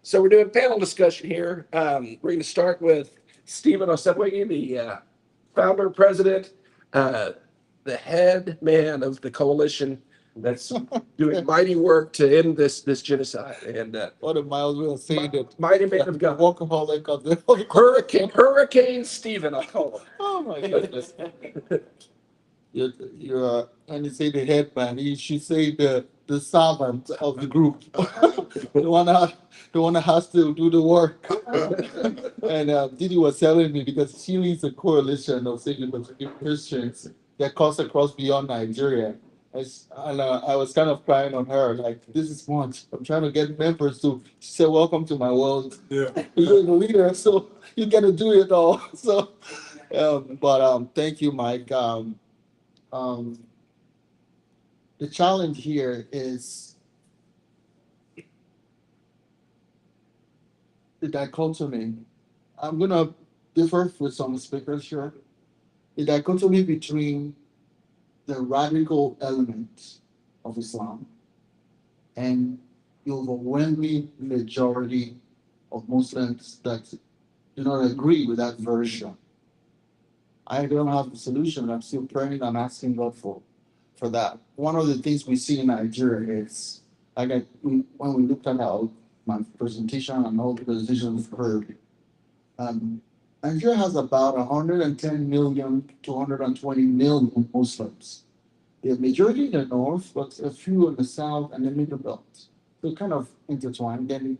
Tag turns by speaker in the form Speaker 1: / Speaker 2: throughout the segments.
Speaker 1: So we're doing panel discussion here. We're going to start with Stephen Osebwege, the founder, president, uh, the head man of the coalition that's doing mighty work to end this genocide. And
Speaker 2: What a mild way of saying it.
Speaker 1: mighty man of God,
Speaker 2: Workaholic of the
Speaker 1: Hurricane Stephen, I'll call him.
Speaker 2: Oh my goodness. You're when you say the head man, you should say the servant of the group. The one that has to do the work. And Didi was telling me because she leads a coalition of secular Christians that cuts across beyond Nigeria. I was kind of crying on her, like, this is much. I'm trying to get members to. She said, welcome to my world.
Speaker 1: Yeah.
Speaker 2: You're the leader, so you got to do it all. So, but thank you, Mike. Um, the challenge here is the dichotomy. I'm gonna differ with some speakers here. The dichotomy between the radical element of Islam and the overwhelming majority of Muslims that do not agree with that version. I don't have the solution. I'm still praying and asking God for that. One of the things we see in Nigeria is, when we looked at my presentation and all the presentations we've heard, Nigeria has about 110 million to 120 million Muslims. The majority in the north, but a few in the south and the middle belt. So kind of intertwined. Then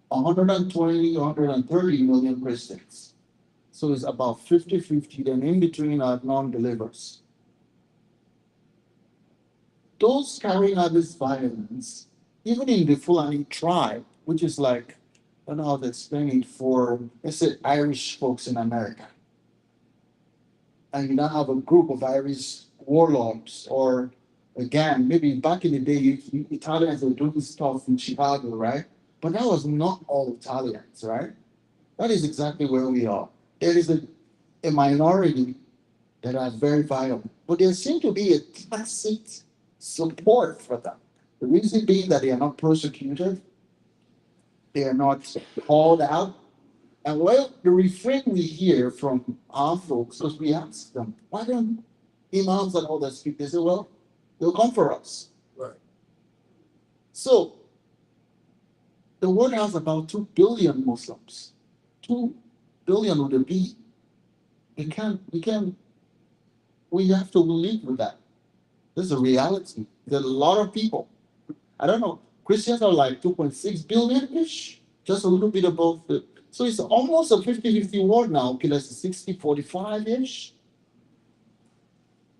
Speaker 2: 120, 130 million Christians. So it's about 50-50. Then in between are non-believers. Those carrying out this violence, even in the Fulani tribe, which is like, I don't know how to explain it for, let's say, Irish folks in America. And you now have a group of Irish warlords, or again, maybe back in the day, Italians were doing stuff in Chicago, right? But that was not all Italians, right? That is exactly where we are. There is a minority that are very violent, but there seems to be a tacit support for them. The reason being that they are not persecuted, they are not called out. And well, the refrain we hear from our folks, because we ask them, why don't imams and others speak? They say, well, they'll come for us.
Speaker 1: Right.
Speaker 2: So the world has about 2 billion Muslims. 2 billion with a B. We have to live with that. This is a reality. There's a lot of people. I don't know. Christians are like 2.6 billion-ish, just a little bit above the. So it's almost a 50-50 world now, okay, that's 60-45-ish.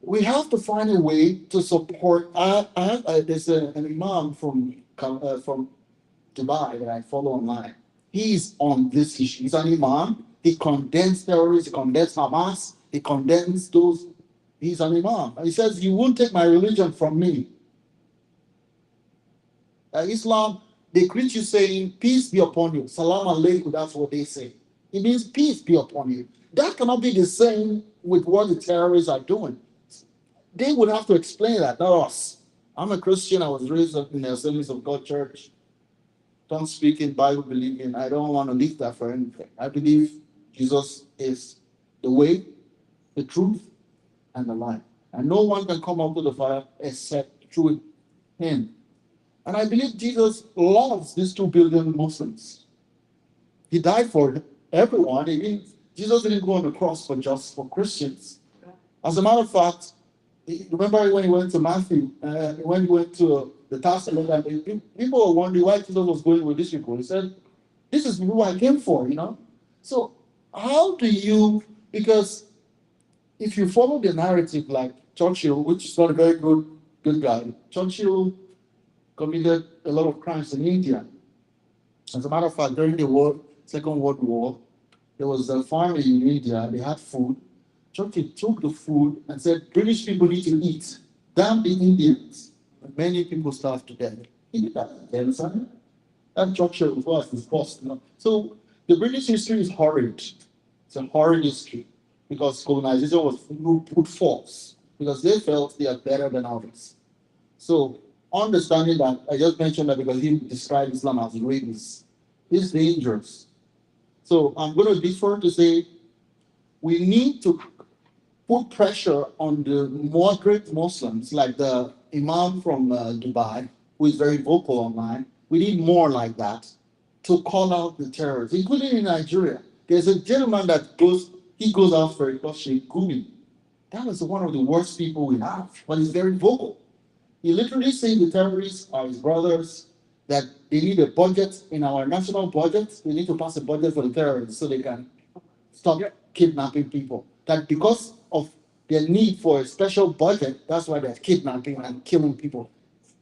Speaker 2: We have to find a way to support. There's an imam from Dubai that I follow online. He's on this issue. He's an imam. He condemns terrorists, he condemns Hamas, he condemns those. He's an imam. And he says, you won't take my religion from me. Islam, they greet you saying, peace be upon you. Salam alaikum, that's what they say. It means peace be upon you. That cannot be the same with what the terrorists are doing. They would have to explain that, not us. I'm a Christian. I was raised up in the Assemblies of God Church. Don't speak in Bible believing. I don't want to leave that for anything. I believe Jesus is the way, the truth, and the life. And no one can come up to the Father except through him. And I believe Jesus loves these 2 billion Muslims. He died for everyone. Jesus didn't go on the cross for Christians. As a matter of fact, remember when he went to Matthew, when he went to the tax collector, people were wondering why Jesus was going with these people. He said, this is who I came for, you know? So how do you, because if you follow the narrative like Churchill, which is not a very good guy, Churchill committed a lot of crimes in India. As a matter of fact, during the Second World War, there was a family in India, they had food. Churchill took the food and said, British people need to eat. Damn the Indians. And many people starved to death. He did that. You understand? And Churchill was his boss. You know? So the British history is horrid. It's a horrid history because colonization was put force because they felt they are better than others. So understanding that, I just mentioned that because he described Islam as rabies. It's dangerous. So I'm going to defer to say we need to put pressure on the moderate Muslims, like the Imam from Dubai, who is very vocal online. We need more like that to call out the terrorists, including in Nigeria. There's a gentleman that goes after Ikoshi Gumi. That was one of the worst people we have, but he's very vocal. He literally said the terrorists are his brothers, that they need a budget in our national budget. We need to pass a budget for the terrorists so they can stop kidnapping people. That because of their need for a special budget, that's why they're kidnapping and killing people.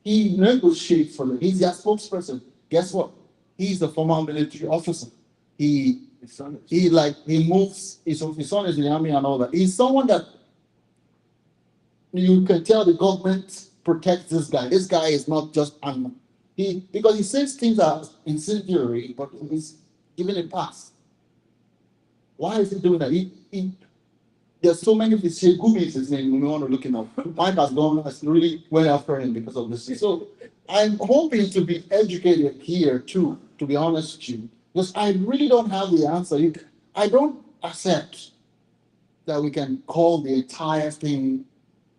Speaker 2: He negotiates for them. He's their spokesperson. Guess what? He's a former military officer. He moves. His son is in the army and all that. He's someone that you can tell the government protects this guy. This guy is not just because he says things are incendiary, but he's given a pass. Why is he doing that? There's so many of his Gumi is his name. We want to look him up. Mike has really went after him because of this. So I'm hoping to be educated here too, to be honest with you, because I really don't have the answer. I don't accept that we can call the entire thing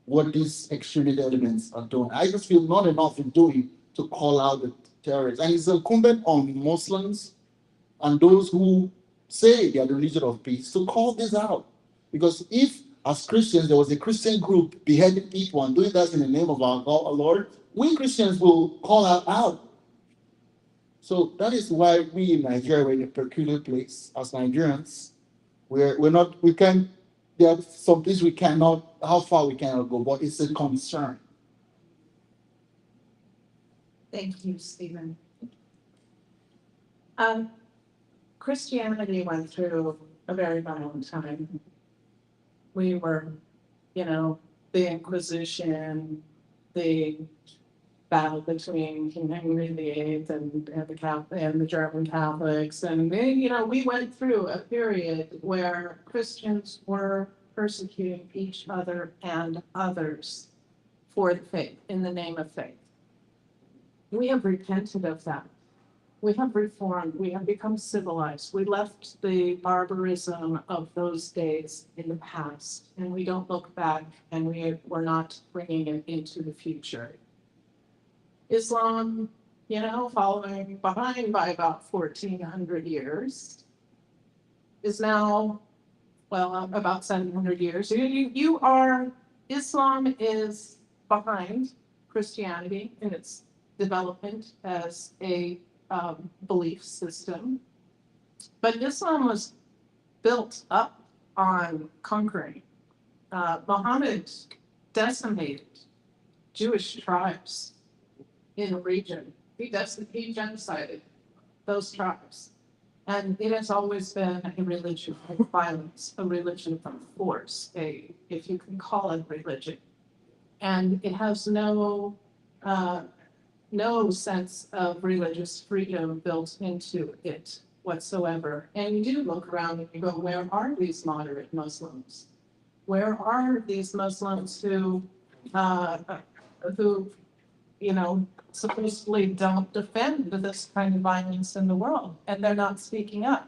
Speaker 2: what these extremist elements are doing. I just feel not enough in doing to call out the terrorists. And it's incumbent on Muslims and those who say they are the religion of peace to call this out. Because if, as Christians, there was a Christian group beheading people and doing that in the name of our God, our Lord, we Christians will call out. So that is why we in Nigeria are in a peculiar place as Nigerians. We can, there are some things we cannot, how far we cannot go, but it's a concern.
Speaker 3: Thank you, Stephen. Christianity went through a very violent time. We were, the Inquisition, the battle between King Henry VIII and the German Catholics, and we went through a period where Christians were persecuting each other and others for the faith, in the name of faith. We have repented of that. We have reformed. We have become civilized. We left the barbarism of those days in the past, and we don't look back, and we're not bringing it into the future. Islam, following behind by about 1,400 years, is now, about 700 years. Islam is behind Christianity in its development as a belief system. But Islam was built up on conquering. Muhammad decimated Jewish tribes in the region. He genocided those tribes. And it has always been a religion of violence, a religion of force, if you can call it religion. And it has no sense of religious freedom built into it whatsoever. And you do look around and you go, where are these moderate Muslims? Where are these Muslims who supposedly don't defend this kind of violence in the world, and they're not speaking up?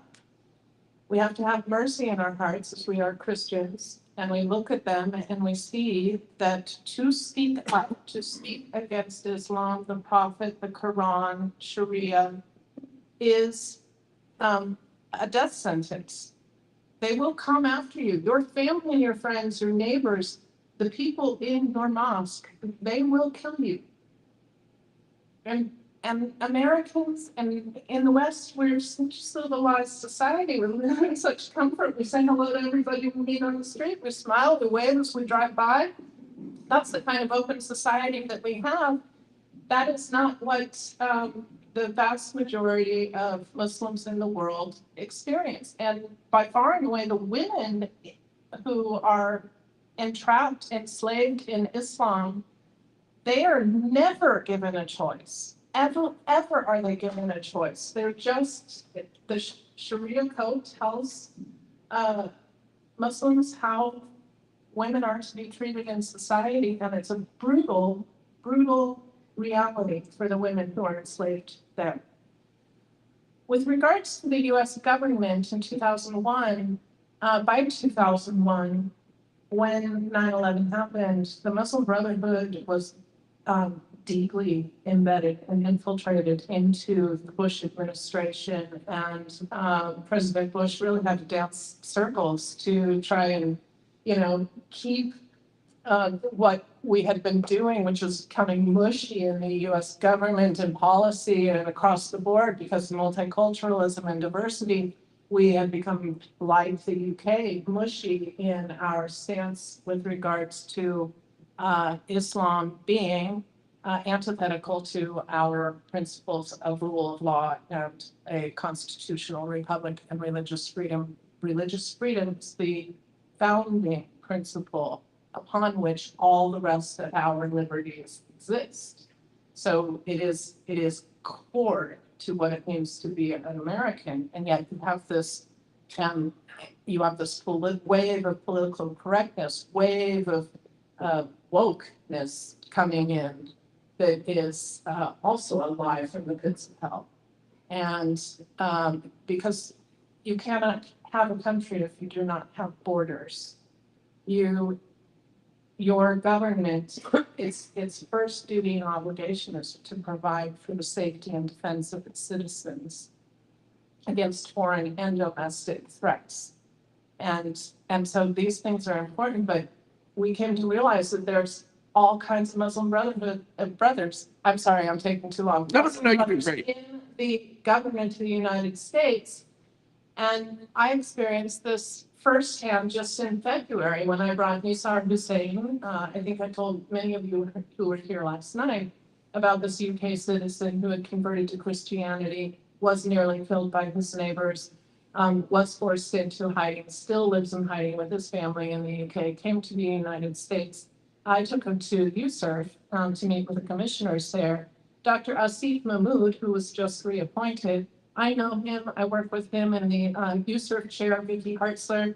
Speaker 3: We have to have mercy in our hearts as we are Christians, and we look at them and we see that to speak up, to speak against Islam, the Prophet, the Quran, Sharia, is a death sentence. They will come after you. Your family, your friends, your neighbors, the people in your mosque, they will kill you. And Americans, and in the West, we're such a civilized society. We live in such comfort. We say hello to everybody we meet on the street. We smile, we wave as we drive by. That's the kind of open society that we have. That is not what the vast majority of Muslims in the world experience. And by far and away, the women who are entrapped, enslaved in Islam, they are never given a choice. Ever are they given a choice? They're just, the Sharia code tells Muslims how women are to be treated in society, and it's a brutal, brutal reality for the women who are enslaved there. With regards to the US government in 2001, by 2001, when 9/11 happened, the Muslim Brotherhood was deeply embedded and infiltrated into the Bush administration. And President Bush really had to dance circles to try and, keep what we had been doing, which was becoming mushy in the US government and policy and across the board because of multiculturalism and diversity. We had become, like the UK, mushy in our stance with regards to Islam being antithetical to our principles of rule of law and a constitutional republic and religious freedom. Religious freedom is the founding principle upon which all the rest of our liberties exist. So it is core to what it means to be an American, and yet you have this wave of political correctness, wave of wokeness coming in that is also a lie from the pits of hell. And because you cannot have a country if you do not have borders. Your government, its first duty and obligation is to provide for the safety and defense of its citizens against foreign and domestic threats. And so these things are important, but we came to realize that there's all kinds of Muslim brothers. I'm sorry, I'm taking too long.
Speaker 1: No, you're doing great.
Speaker 3: In the government of the United States. And I experienced this firsthand just in February when I brought Nisar Hussain. I think I told many of you who were here last night about this UK citizen who had converted to Christianity, was nearly killed by his neighbors, was forced into hiding, still lives in hiding with his family in the UK, came to the United States. I took him to USERF to meet with the commissioners there. Dr. Asif Mahmood, who was just reappointed, I know him, I work with him in the USERF chair, Vicky Hartzler.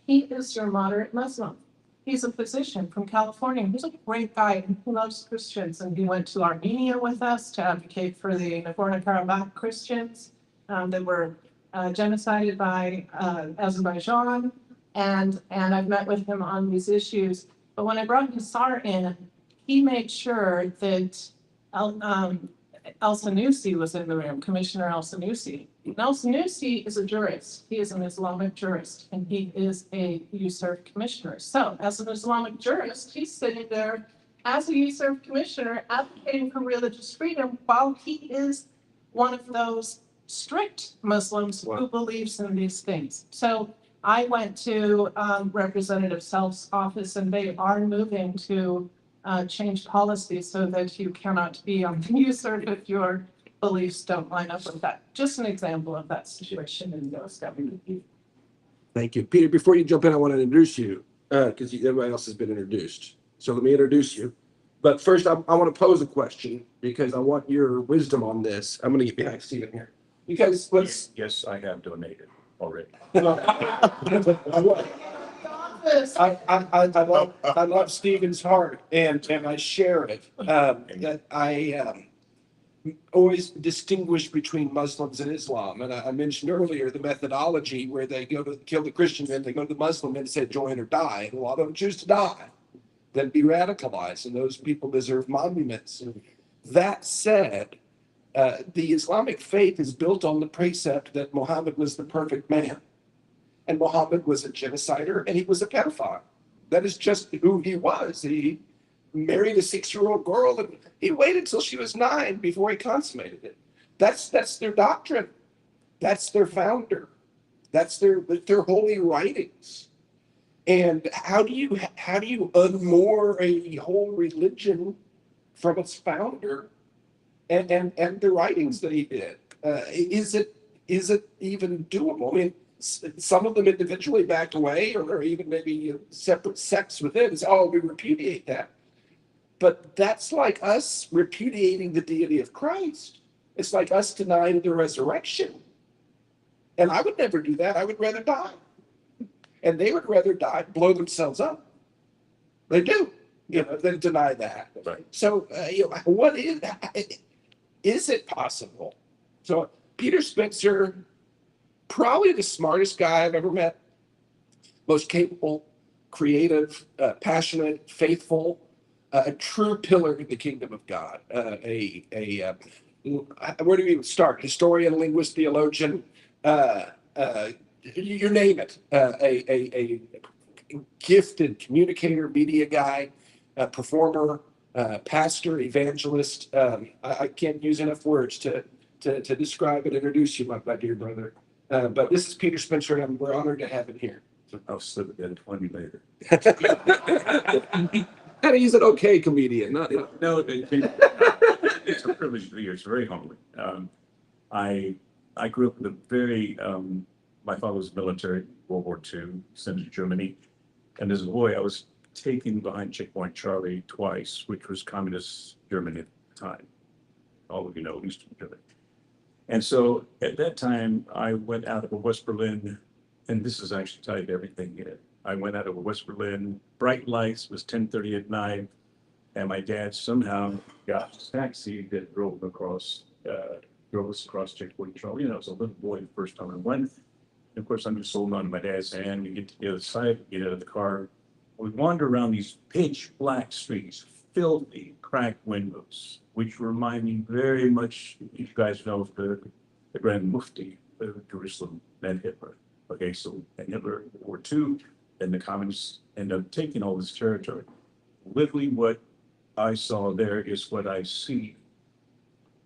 Speaker 3: He is your moderate Muslim. He's a physician from California. He's a great guy who loves Christians. And he went to Armenia with us to advocate for the Nagorno-Karabakh Christians that were genocided by Azerbaijan. And I've met with him on these issues. But when I brought Nisar in, he made sure that El-Sanusi was in the room, Commissioner El-Sanusi. El-Sanusi is a jurist. He is an Islamic jurist, and he is a USERF commissioner. So as an Islamic jurist, he's sitting there as a USERF commissioner advocating for religious freedom while he is one of those strict Muslims who believes in these things. So I went to Representative Self's office, and they are moving to change policy so that you cannot be on the USERF if your beliefs don't line up with that. Just an example of that situation in the US government.
Speaker 1: Thank you. Peter, before you jump in, I want to introduce you because everybody else has been introduced. So let me introduce you. But first, I want to pose a question because I want your wisdom on this. I'm going to get behind Stephen here. Because let's...
Speaker 4: Yes, I have donated already.
Speaker 1: I love Stephen's heart, and I share it. That I always distinguish between Muslims and Islam, and I mentioned earlier the methodology where they go to kill the Christian men, they go to the Muslim men and say join or die, and a lot of them choose to die, then be radicalized, and those people deserve monuments. That said, the Islamic faith is built on the precept that Muhammad was the perfect man. And Muhammad was a genocider and he was a pedophile. That is just who he was. He married a 6-year-old girl and he waited till she was 9 before he consummated it. That's their doctrine. That's their founder. That's their holy writings. And how do you unmoor a whole religion from its founder and the writings that he did? Is it even doable? I mean, some of them individually backed away, or even maybe separate sects within. Is we repudiate that. But that's like us repudiating the deity of Christ. It's like us denying the resurrection. And I would never do that. I would rather die. And they would rather die, blow themselves up. They do, than deny that.
Speaker 4: Right.
Speaker 1: So, what is it possible? So Peter Spencer, probably the smartest guy I've ever met, most capable, creative, passionate, faithful, a true pillar in the kingdom of God. Where do we even start? Historian, linguist, theologian, uh, uh, you name it. A gifted communicator, media guy, performer, pastor, evangelist. I can't use enough words to describe and introduce you, my dear brother. But this is Peter Spencer, and we're honored to have him here.
Speaker 4: I'll slip it in 20 later.
Speaker 1: And he's an okay comedian, not.
Speaker 4: No, it's a privilege to be here. It's very humbling. I grew up in a very, my father was military, World War II, sent to Germany. And as a boy, I was taken behind Checkpoint Charlie twice, which was communist Germany at the time. All of you know, Eastern Germany. And so at that time, I went out of West Berlin, and this is actually tied to everything here. I went out of West Berlin, bright lights, was 10:30 at night, and my dad somehow got a taxi that drove us across Checkpoint Charlie. You know, I was a little boy the first time I went. And of course, I'm just holding on to my dad's hand. We get to the other side, get out of the car. We wander around these pitch black streets, filthy, cracked windows, which remind me very much, you guys know, of the Grand Mufti of Jerusalem and Hitler. Okay, so and Hitler, World War II, and the communists end up taking all this territory. Literally what I saw there is what I see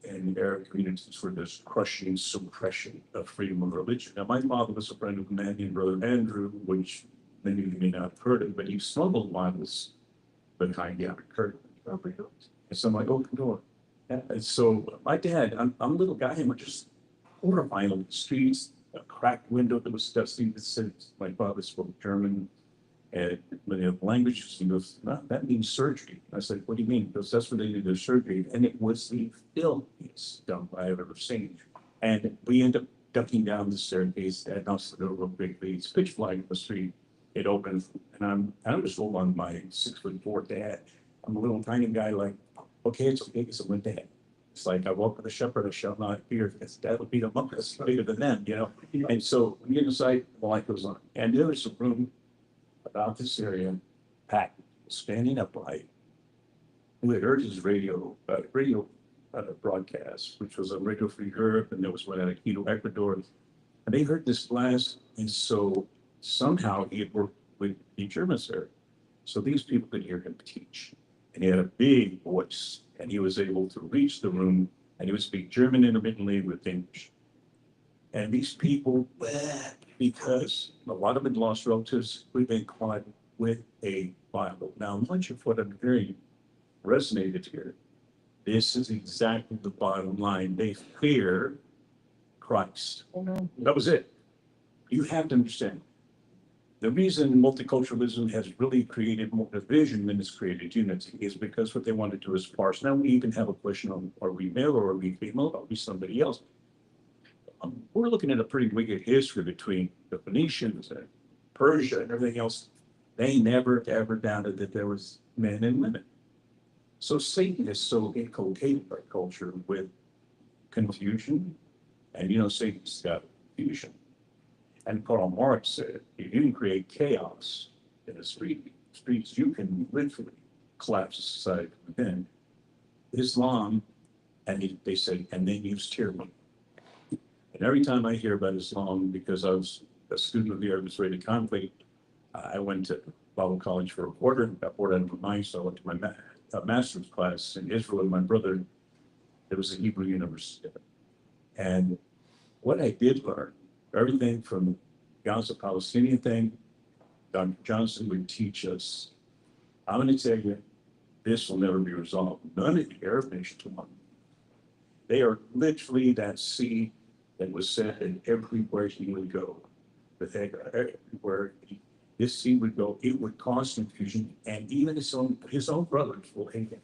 Speaker 4: in Arab communities for this crushing suppression of freedom of religion. Now, my father was a friend of a man named Brother Andrew, which many of you may not have heard of, but he smuggled Bibles behind the outer curtain. And so I'm like, open the door. And so my dad, I'm a little guy, and we're just horrifying on the streets, a cracked window that was dusty that said my father spoke German and many other languages. He goes, no, that means surgery. I said, what do you mean? He goes, that's what they do, their surgery. And it was the filthiest dump I have ever seen. And we end up ducking down the staircase and also the real quickly. It's pitch black in the street. It opens, and I'm just holding on my 6'4" dad. I'm a little tiny guy, like, okay, it's okay, because I'm with dad. It's like I walk with a shepherd, I shall not fear, because dad will beat him up, it's bigger than them, you know. And so we get inside, the light goes on, and there was a room about this area, packed, standing upright. We had heard his radio broadcast, which was on Radio Free Europe, and there was one out of Quito, Ecuador. And they heard this blast, and so somehow he had worked with the Germans there. So these people could hear him teach. And he had a big voice, and he was able to reach the room, and he would speak German intermittently with English. And these people wept because a lot of them lost relatives. We've been caught with a Bible. Now, much of what I'm hearing resonated here. This is exactly the bottom line. They fear Christ. That was it. You have to understand. The reason multiculturalism has really created more division than it's created unity is because what they want to do is parse. Now we even have a question on, are we male or are we female? Are we somebody else? We're looking at a pretty wicked history between the Phoenicians and Persia and everything else. They never ever doubted that there was men and women. So Satan is so inculcated our culture with confusion, and you know Satan's got confusion. And Karl Marx said, if you can create chaos in the streets, you can literally collapse a society within. Islam, and they said, and they use tyranny. And every time I hear about Islam, because I was a student of the Arab Israeli conflict, I went to Bible college for a quarter, got bored out of my mind, so I went to my master's class in Israel, and my brother, there was a Hebrew university. And what I did learn, everything from Gaza Palestinian thing, Dr. Johnson would teach us, I'm going to tell you, this will never be resolved. None of the Arab nations want it. They are literally that seed that was sent in everywhere he would go. But everywhere this seed would go, it would cause confusion, and even his own brothers will hate him.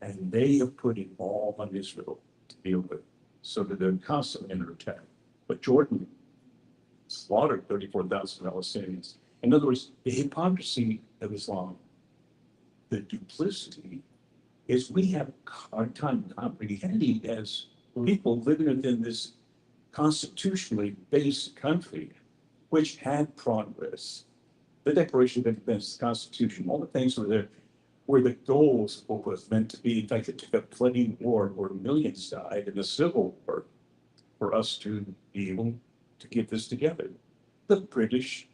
Speaker 4: And they have put it all on Israel to deal with, so that they're constantly under attack. But Jordan slaughtered 34,000 Palestinians. In other words, the hypocrisy of Islam, the duplicity, is we have a hard time comprehending as people living within this constitutionally based country, which had progress. The Declaration of Independence, the Constitution, all the things were there, were the goals of what was meant to be. In fact, it took a bloody war where millions died in the Civil War for us to be able to get this together. The British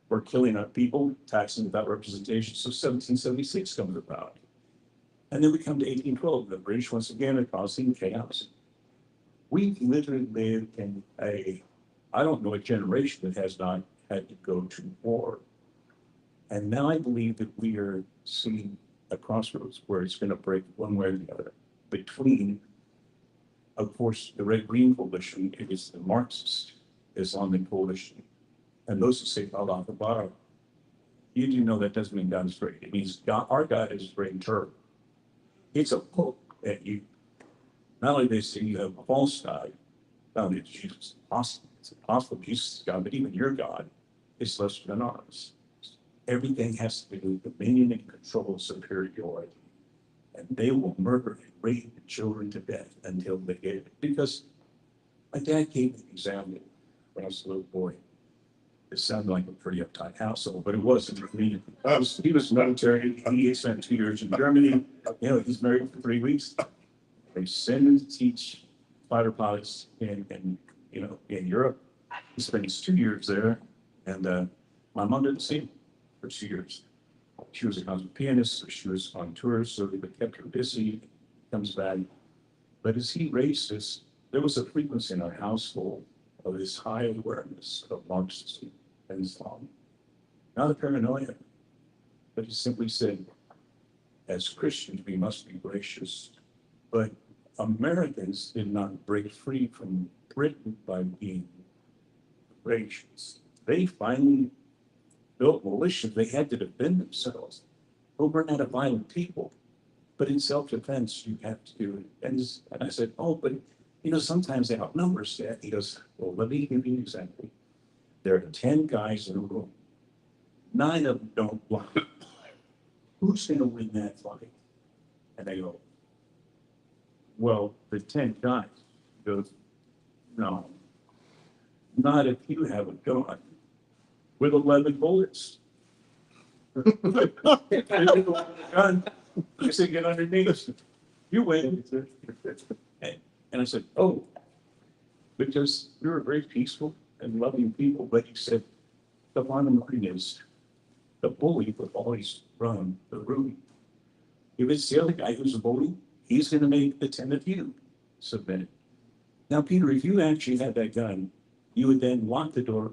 Speaker 4: were killing our people, taxing without representation, so 1776 comes about. And then we come to 1812, the British once again are causing chaos. We literally live in I don't know, a generation that has not had to go to war. And now I believe that we are seeing a crossroads where it's going to break one way or the other between, of course, the Red-Green coalition. It is the Marxist Islamic coalition. And those who say Allah Akbar, you do know that doesn't mean God is great. It means God, our God is great term. It's a hope that you, not only they say you have a false God, not only Jesus is impossible, it's impossible Jesus is God, but even your God is lesser than ours. Everything has to do with dominion and control, superiority. And they will murder and rape the children to death until they get it. Because my dad gave me an example when I was a little boy. It sounded like a pretty uptight household, but it wasn't. I mean, he was military. He spent 2 years in Germany. You know, he's married for 3 weeks. They send him to teach fighter pilots in Europe. He spends 2 years there, and my mom didn't see him for 2 years. She was a concert pianist, so she was on tour, so they kept her busy. Comes back, but as he raised us, there was a frequency in our household of this high awareness of Marxism and Islam. Not a paranoia, but he simply said, as Christians, we must be gracious. But Americans did not break free from Britain by being gracious. They finally built militias. They had to defend themselves. But we're not a violent people. But in self-defense, you have to do it. And I said, oh, but sometimes they outnumber us. He goes, well, let me give you an example. There are 10 guys in a room. 9 of them don't block. Who's going to win that fight? And they go, well, the 10 guys. He goes, no, not if you have a gun with 11 bullets. Gun. I said, get underneath. You win. And I said, oh, because we were very peaceful and loving people. But he said, the bottom line is the bully will always run the room. If it's the other guy who's a bully, he's going to make the 10 of you submit. Now, Peter, if you actually had that gun, you would then lock the door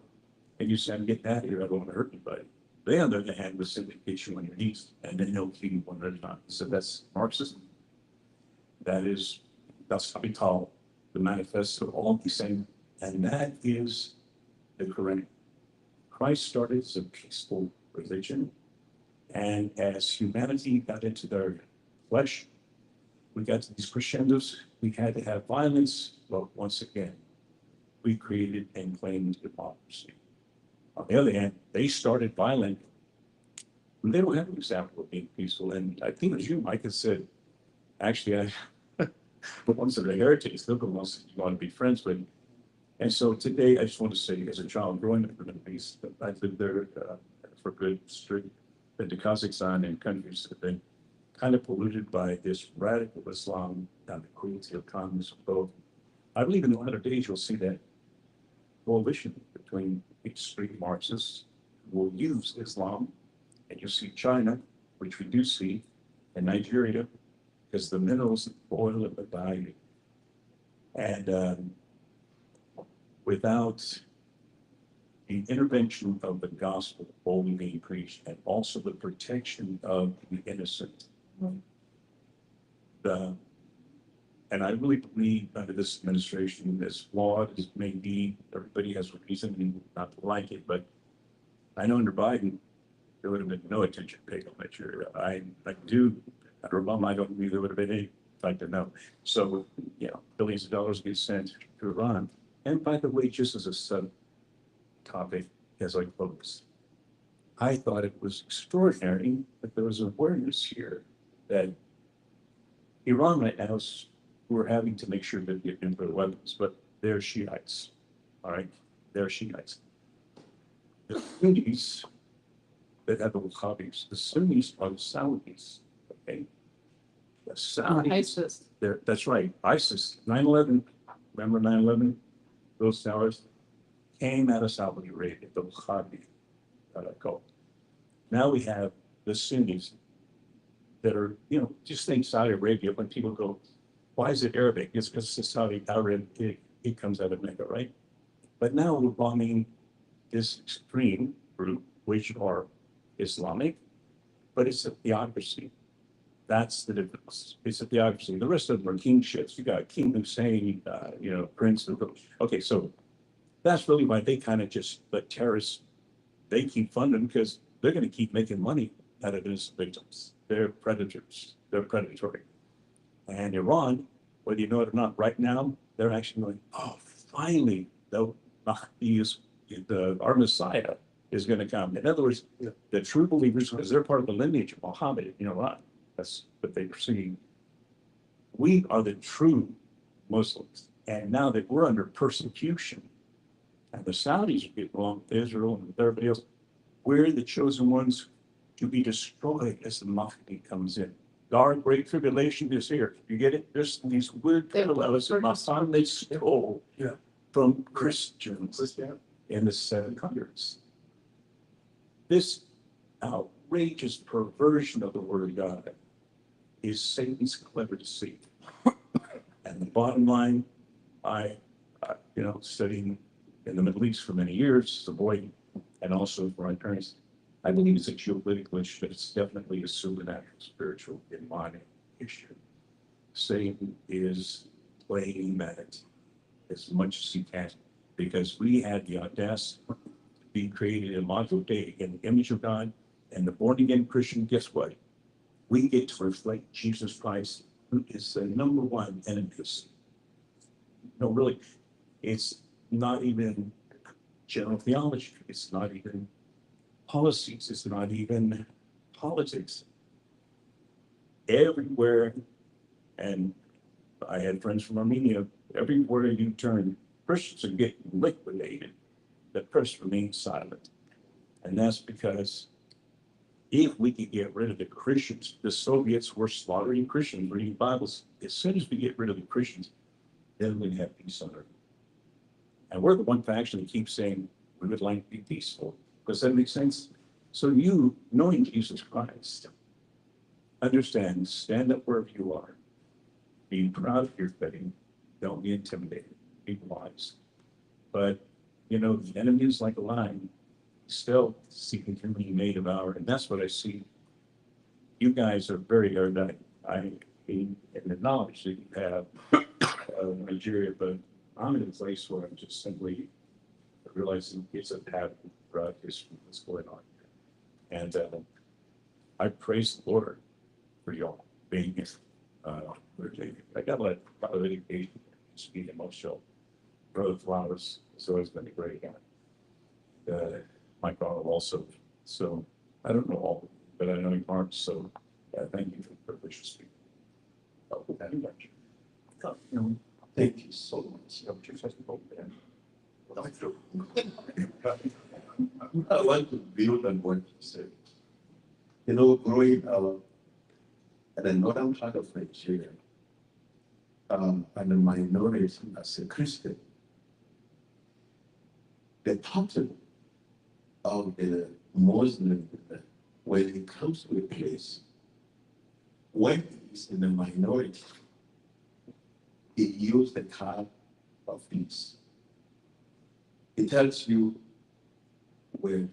Speaker 4: and you said, get out of here. I don't want to hurt anybody. They, on the other hand, would simply get you on your knees and then they'll feed you one at a time. So that's Marxism. That's Capital, the manifesto, all the same. And that is the Quran. Christ started as a peaceful religion. And as humanity got into their flesh, we got to these crescendos. We had to have violence. But once again, we created and claimed democracy. On the other hand, they started violent. They don't have an example of being peaceful. And I think it was you, Mike, that said, actually, the ones that are heretics, they're the ones that you want to be friends with. And so today, I just want to say, as a child growing up in the Middle East, I lived there for a good street, been to Kazakhstan and countries that have been kind of polluted by this radical Islam and the cruelty of communism. Both, I believe in the latter days, you'll see that coalition between extreme Marxists who will use Islam, and you'll see China, which we do see, and Nigeria, because the minerals, oil, and the value. And without the intervention of the gospel boldly being preached, and also the protection of the innocent, and I really believe under this administration, as flawed as it may be, everybody has a reason not to like it, but I know under Biden, there would have been no attention paid on Nigeria. I do, under Obama, I don't believe there would have been any. In fact, I know. So, billions of dollars get sent to Iran. And by the way, just as a sub-topic, as I close, I thought it was extraordinary that there was awareness here that Iran right now we're having to make sure that they get nuclear weapons, but they're Shiites. All right, they're Shiites. The Sunnis that have the Wahhabis, the Sunnis are the Saudis. Okay, the Saudis.
Speaker 3: ISIS.
Speaker 4: That's right. ISIS. 9/11. Remember 9/11? Those towers came out of Saudi Arabia. The Wahhabi cult. Now we have the Sunnis that are, just think Saudi Arabia. When people go, why is it Arabic? It's because it's Saudi Arabia. It comes out of Mecca, right? But now we're bombing this extreme group, which are Islamic, but it's a theocracy. That's the difference. It's a theocracy. The rest of them are kingships. You got King Hussein, Prince. Okay, so that's really why they kind of just let terrorists, they keep funding because they're going to keep making money out of innocent victims. They're predators. They're predatory. And Iran, whether you know it or not, right now, they're actually going, oh, finally, our Messiah is going to come. In other words, the true believers, because they're part of the lineage of Muhammad in Iran, that's what they perceive. We are the true Muslims. And now that we're under persecution, and the Saudis get along with Israel and everybody else, we're the chosen ones to be destroyed as the Mahdi comes in. Our great tribulation is here. You get it? There's these weird parallels that Muhammad stole from Christians in the 700s. This outrageous perversion of the word of God is Satan's clever deceit. And the bottom line, studying in the Middle East for many years as a boy, and also for my parents, I believe it's a geopolitical issue, but it's definitely a supernatural, spiritual, demonic issue. Satan is playing that as much as he can, because we had the audacity to be created in Imago Dei, in the image of God, and the born-again Christian, guess what? We get to reflect Jesus Christ, who is the number one enemy of sin. No, really, it's not even general theology. It's not even policies. It's not even politics. Everywhere, and I had friends from Armenia, everywhere you turn, Christians are getting liquidated. The press remains silent. And that's because if we could get rid of the Christians, the Soviets were slaughtering Christians, reading Bibles. As soon as we get rid of the Christians, then we'd have peace on earth. And we're the one faction that keeps saying we would like to be peaceful. Does that make sense? So you, knowing Jesus Christ, understand, stand up wherever you are. Be proud of your faith. Don't be intimidated. Be wise. But, the enemy is like a lion, still seeking whom he may devour. And that's what I see. You guys are very erudite. I mean, in the knowledge that you have of Nigeria, but I'm in a place where I'm just simply realizing it's a pattern throughout history that's going on. And I praise the Lord for y'all being here. I got a lot of education, speaking emotional. Brother Flowers has always been a great guy. Mike Arnold also. So I don't know all, but I know you aren't. So thank you for the privilege to speak. Thank you so much.
Speaker 5: I want to build on what you said. Growing up in the northern part of Nigeria, and a minority as a Christian, the pattern of the Muslim, when it comes to a place, when it's in the minority, it uses the card of peace. It tells you we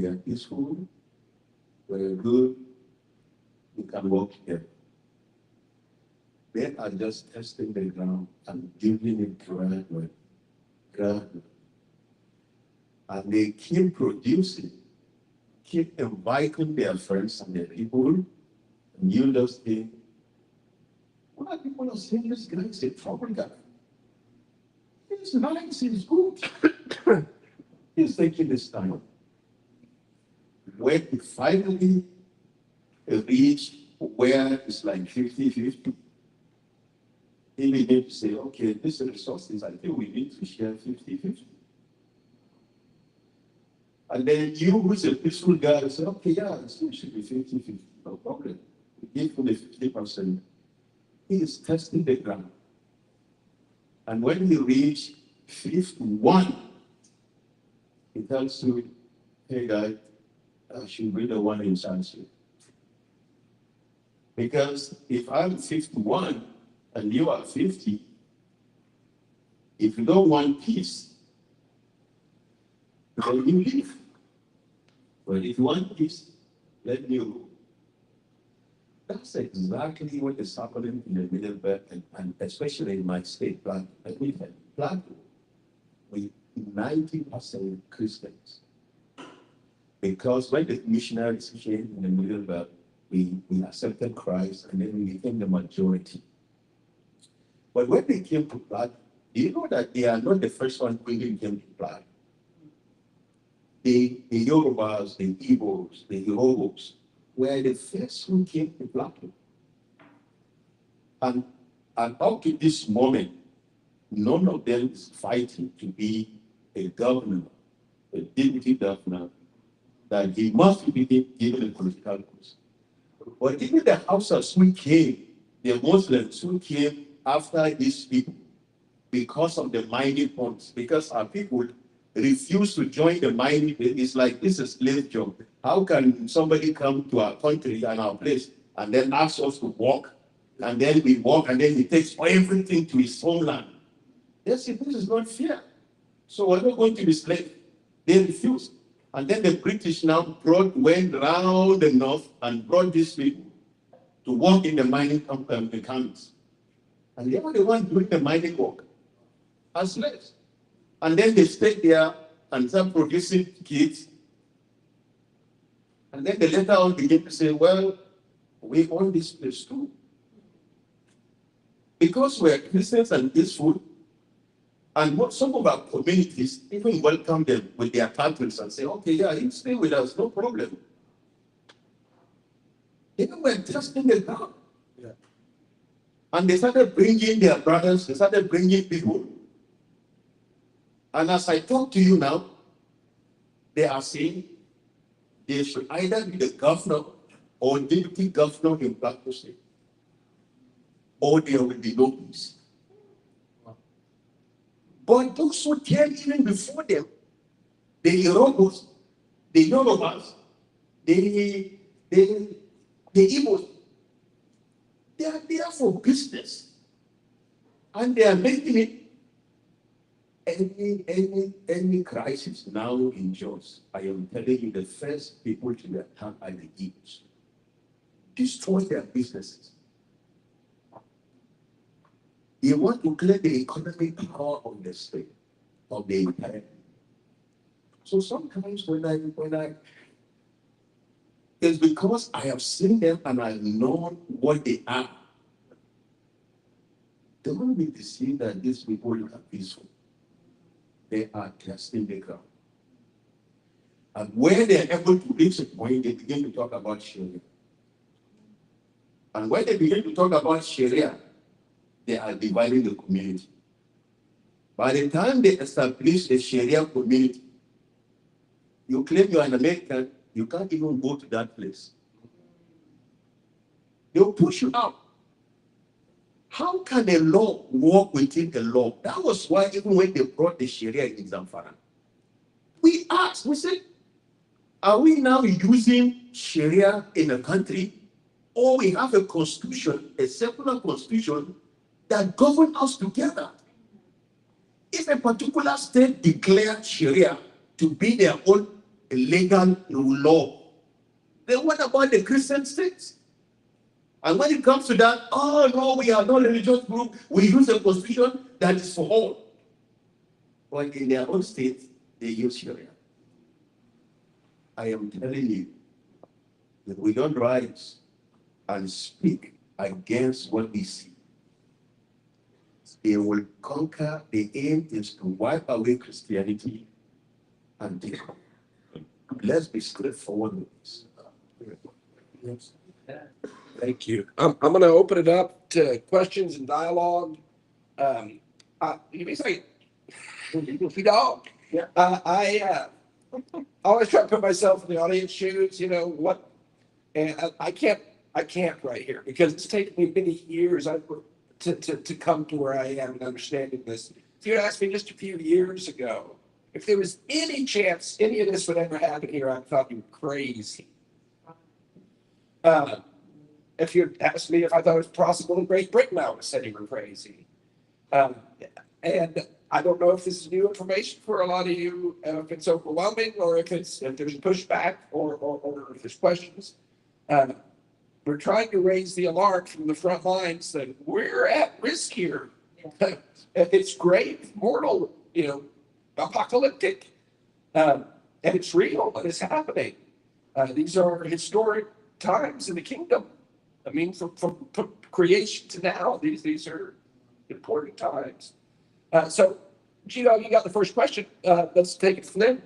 Speaker 5: are peaceful, we're good, we can work together. They are just testing the ground and giving it gradually. And they keep producing, keep inviting their friends and their people, and you just think, why people are saying this guy is a trouble guy? He's nice, he's good. He's taking this time. When he finally reach where it's like 50-50, he began to say, okay, these resources, I think we need to share 50-50. And then you, who's a peaceful guy, say, okay, yeah, it still should be 50-50, no problem. We give him the 50%. He is testing the ground. And when he reached 51, he tells me, hey guy, I should be the one in charge here. Because if I'm 51 and you are 50, if you don't want peace, then you leave. But if you want peace, let me rule. That's exactly what is happening in the Middle Belt, and especially in my state, Plateau, with 90% Christians. Because when the missionaries came in the Middle Belt, we accepted Christ and then we became the majority. But when they came to Plateau, do you know that they are not the first one who came to Plateau? The Yorubas, the Igbos, the Yorubas were the first who came to Plateau. And up to this moment, none of them is fighting to be a governor, a deputy governor, that he must be given a political post. But even the Hausas who came, the Muslims who came after these people, because of the mining funds, because our people refuse to join the mining, it's like this is a slave job. How can somebody come to our country and our place and then ask us to walk? And then we walk and then he takes everything to his homeland. They say, this is not fair. So we're not going to be slaves. They refused. And then the British now went round the north and brought these people to work in the mining camps. And they were the ones doing the mining work as slaves. And then they stayed there and start producing kids. And then they later on begin to say, well, we own this place too. Because we're Christians and peaceful, and some of our communities even welcome them with their titles and say, okay, yeah, you stay with us, no problem. They were testing the ground. Yeah. And they started bringing their brothers, they started bringing people. And as I talk to you now, they are saying they should either be the governor or deputy governor in Plateau State, or there will be no peace. But those who came even before them, the Yorubas, the Yorubas, the Igbos, they are there for business. And they are making it any crisis now in Jos. I am telling you, the first people to attack are the Igbos. Destroy their businesses. They want to clear the economic power of the state, of the entire. So sometimes when I, it's because I have seen them and I know what they are. Don't be deceived that these people are peaceful. They are testing the ground. And when they are able to reach a point, they begin to talk about Sharia. And when they begin to talk about Sharia, they are dividing the community. By the time they establish a Sharia community, you claim you are an American, you can't even go to that place. They'll push you out. How can a law work within a law? That was why even when they brought the Sharia in Zamfara, we asked, we said, are we now using Sharia in a country, or we have a constitution, a secular constitution that governs us together? If a particular state declared Sharia to be their own legal law, then what about the Christian states? And when it comes to that, oh no, we are not a religious group, we use a constitution that is for all. But in their own state, they use Sharia. I am telling you, if we don't rise and speak against what we see, they will conquer. The aim is to wipe away Christianity and take. Let's be straightforward with this.
Speaker 1: Thank you. I'm going to open it up to questions and dialogue. You may say, you know, I always try to put myself in the audience shoes, you know, and I can't right here because it's taken me many years to come to where I am and understanding this. If you had asked me just a few years ago, if there was any chance any of this would ever happen here, I thought you were crazy. Uh, if you asked me if I thought it was possible in Great Britain, I would have said you were crazy. Um, and I don't know if this is new information for a lot of you, if it's overwhelming or if there's pushback or if there's questions. Um, we're trying to raise the alarm from the front lines that we're at risk here. It's grave, mortal, you know, apocalyptic, and it's real and it's happening. These are historic times in the kingdom. I mean, from creation to now, these are important times. So, Gino, you got the first question. Let's take it from there.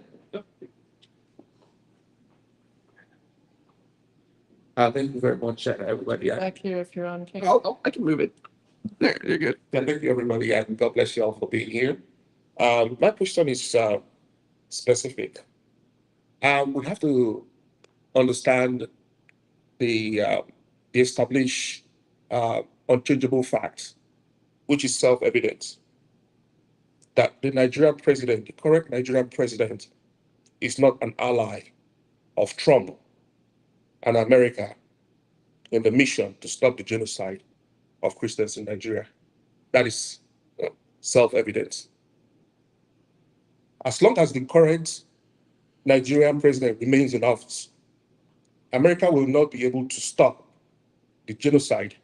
Speaker 1: Thank you very much, everybody.
Speaker 3: Back here if you're on camera.
Speaker 1: I can move it. There, you're good. Thank you, everybody, and God bless you all for being here. My question is specific. We have to understand the established unchangeable facts, which is self-evident, that the Nigerian president, the correct Nigerian president, is not an ally of Trump and America in the mission to stop the genocide of Christians in Nigeria. That is self-evident. As long as the current Nigerian president remains in office, America will not be able to stop the genocide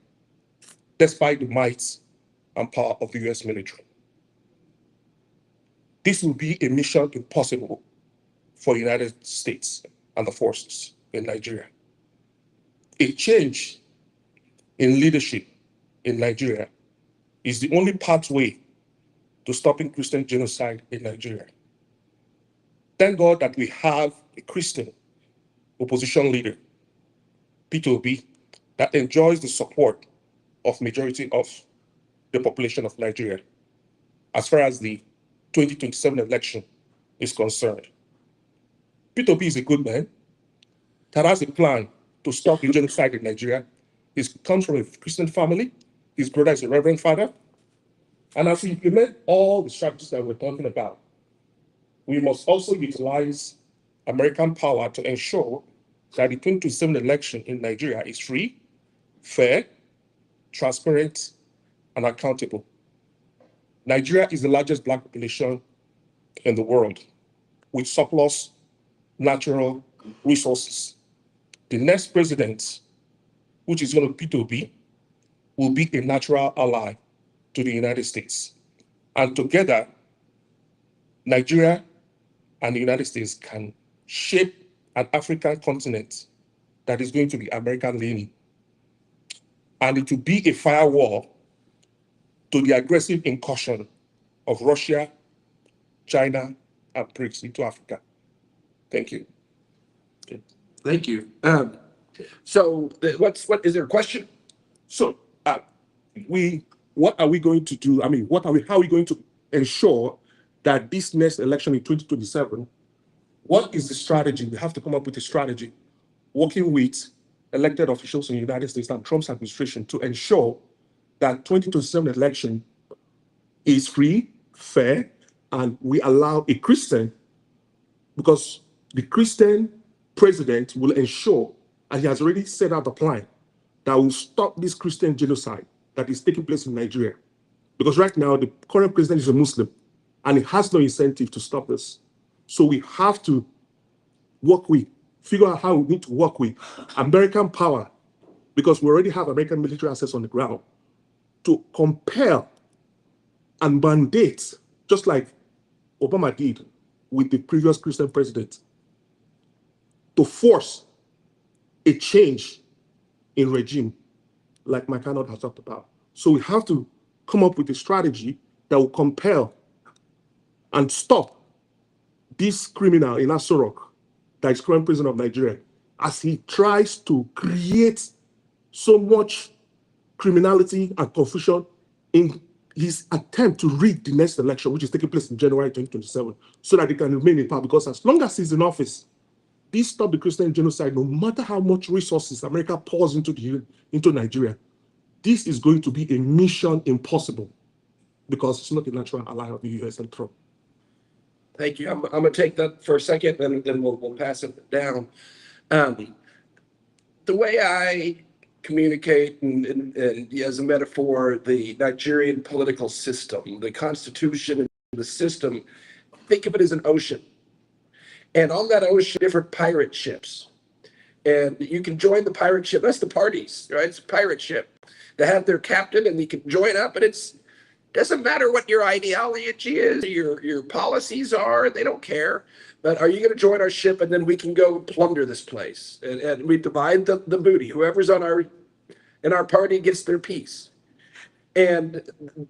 Speaker 1: despite the might and power of the US military. This will be a mission impossible for the United States and the forces in Nigeria. A change in leadership in Nigeria is the only pathway to stopping Christian genocide in Nigeria. Thank God that we have a Christian opposition leader, Peter Obi, that enjoys the support of majority of the population of Nigeria as far as the 2027 election is concerned. Peter Obi is a good man that has a plan to stop the genocide in Nigeria. He comes from a Christian family. His brother is a reverend father. And as we implement all the strategies that we're talking about, we must also utilize American power to ensure that the 2027 election in Nigeria is free, fair, transparent, and accountable. Nigeria is the largest Black population in the world with surplus natural resources. The next president, which is going to be Peter Obi, will be a natural ally to the United States. And together, Nigeria and the United States can shape an African continent that is going to be American leaning. And it will be a firewall to the aggressive incursion of Russia, China, and BRICS into Africa. Thank you. Thank you. What is there a question? So, what are we going to do? I mean, how are we going to ensure that this next election in 2027, what is the strategy? We have to come up with a strategy, working with elected officials in the United States and Trump's administration to ensure that 2027 election is free, fair, and we allow a Christian, because the Christian president will ensure, and he has already set out a plan that will stop this Christian genocide that is taking place in Nigeria. Because right now, the current president is a Muslim, and he has no incentive to stop this. So we have to figure out how we need to work with American power, because we already have American military assets on the ground, to compel and mandate, just like Obama did with the previous Christian president, to force a change in regime, like McConnell has talked about. So we have to come up with a strategy that will compel and stop this criminal in Aso Rock, that is current president of Nigeria, as he tries to create so much criminality and confusion in
Speaker 6: his attempt to rig the next election, which is taking place in January 2027, so that he can remain in power. Because as long as he's in office, this Stop the Christian Genocide, no matter how much resources America pours into Nigeria, this is going to be a mission impossible because it's not a natural ally of the US and Trump.
Speaker 1: Thank you. I'm going to take that for a second, and then we'll pass it down. The way I communicate, and as a metaphor, the Nigerian political system, the constitution, and the system, think of it as an ocean. And on that ocean, different pirate ships. And you can join the pirate ship. That's the parties, right? It's a pirate ship. They have their captain, and you can join up, and it's doesn't matter what your ideology is, your policies are, they don't care. But are you going to join our ship, and then we can go plunder this place, and we divide the booty. Whoever's in our party gets their piece. And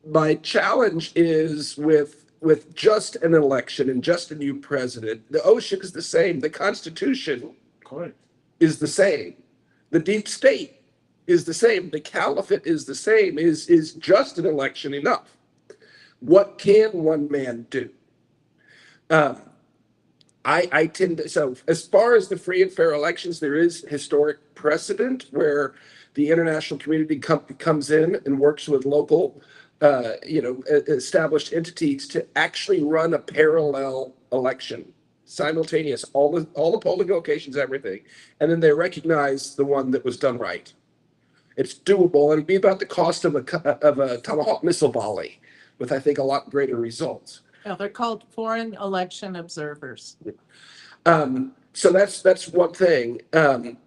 Speaker 1: my challenge is with just an election and just a new president, the ocean is the same, the Constitution is the same, the deep state is the same, the caliphate is the same. Is just an election enough? What can one man do? I tend to, so as far as the free and fair elections, there is historic precedent where the international community comes in and works with local, established entities to actually run a parallel election, simultaneous, all the polling locations, everything, and then they recognize the one that was done right. It's doable, and it'd be about the cost of a Tomahawk missile volley, with I think a lot greater results.
Speaker 3: Yeah, they're called foreign election observers.
Speaker 1: So that's one thing. But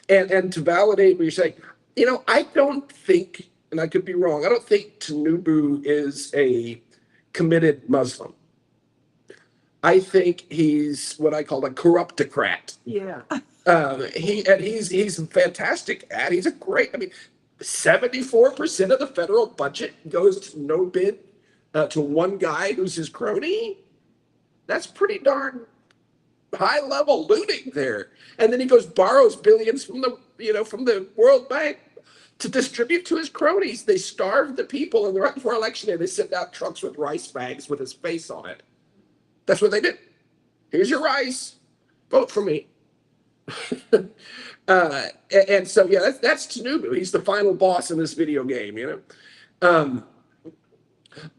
Speaker 1: and to validate what you're saying, I don't think, and I could be wrong, I don't think Tinubu is a committed Muslim. I think he's what I call a corruptocrat.
Speaker 3: Yeah.
Speaker 1: He's fantastic at. He's a great. 74% of the federal budget goes to no bid to one guy who's his crony. That's pretty darn high level looting there. And then he borrows billions from the World Bank to distribute to his cronies. They starve the people, and right before election day, they send out trucks with rice bags with his face on it. That's what they did. Here's your rice. Vote for me. And so, yeah, that's Tinubu. He's the final boss in this video game,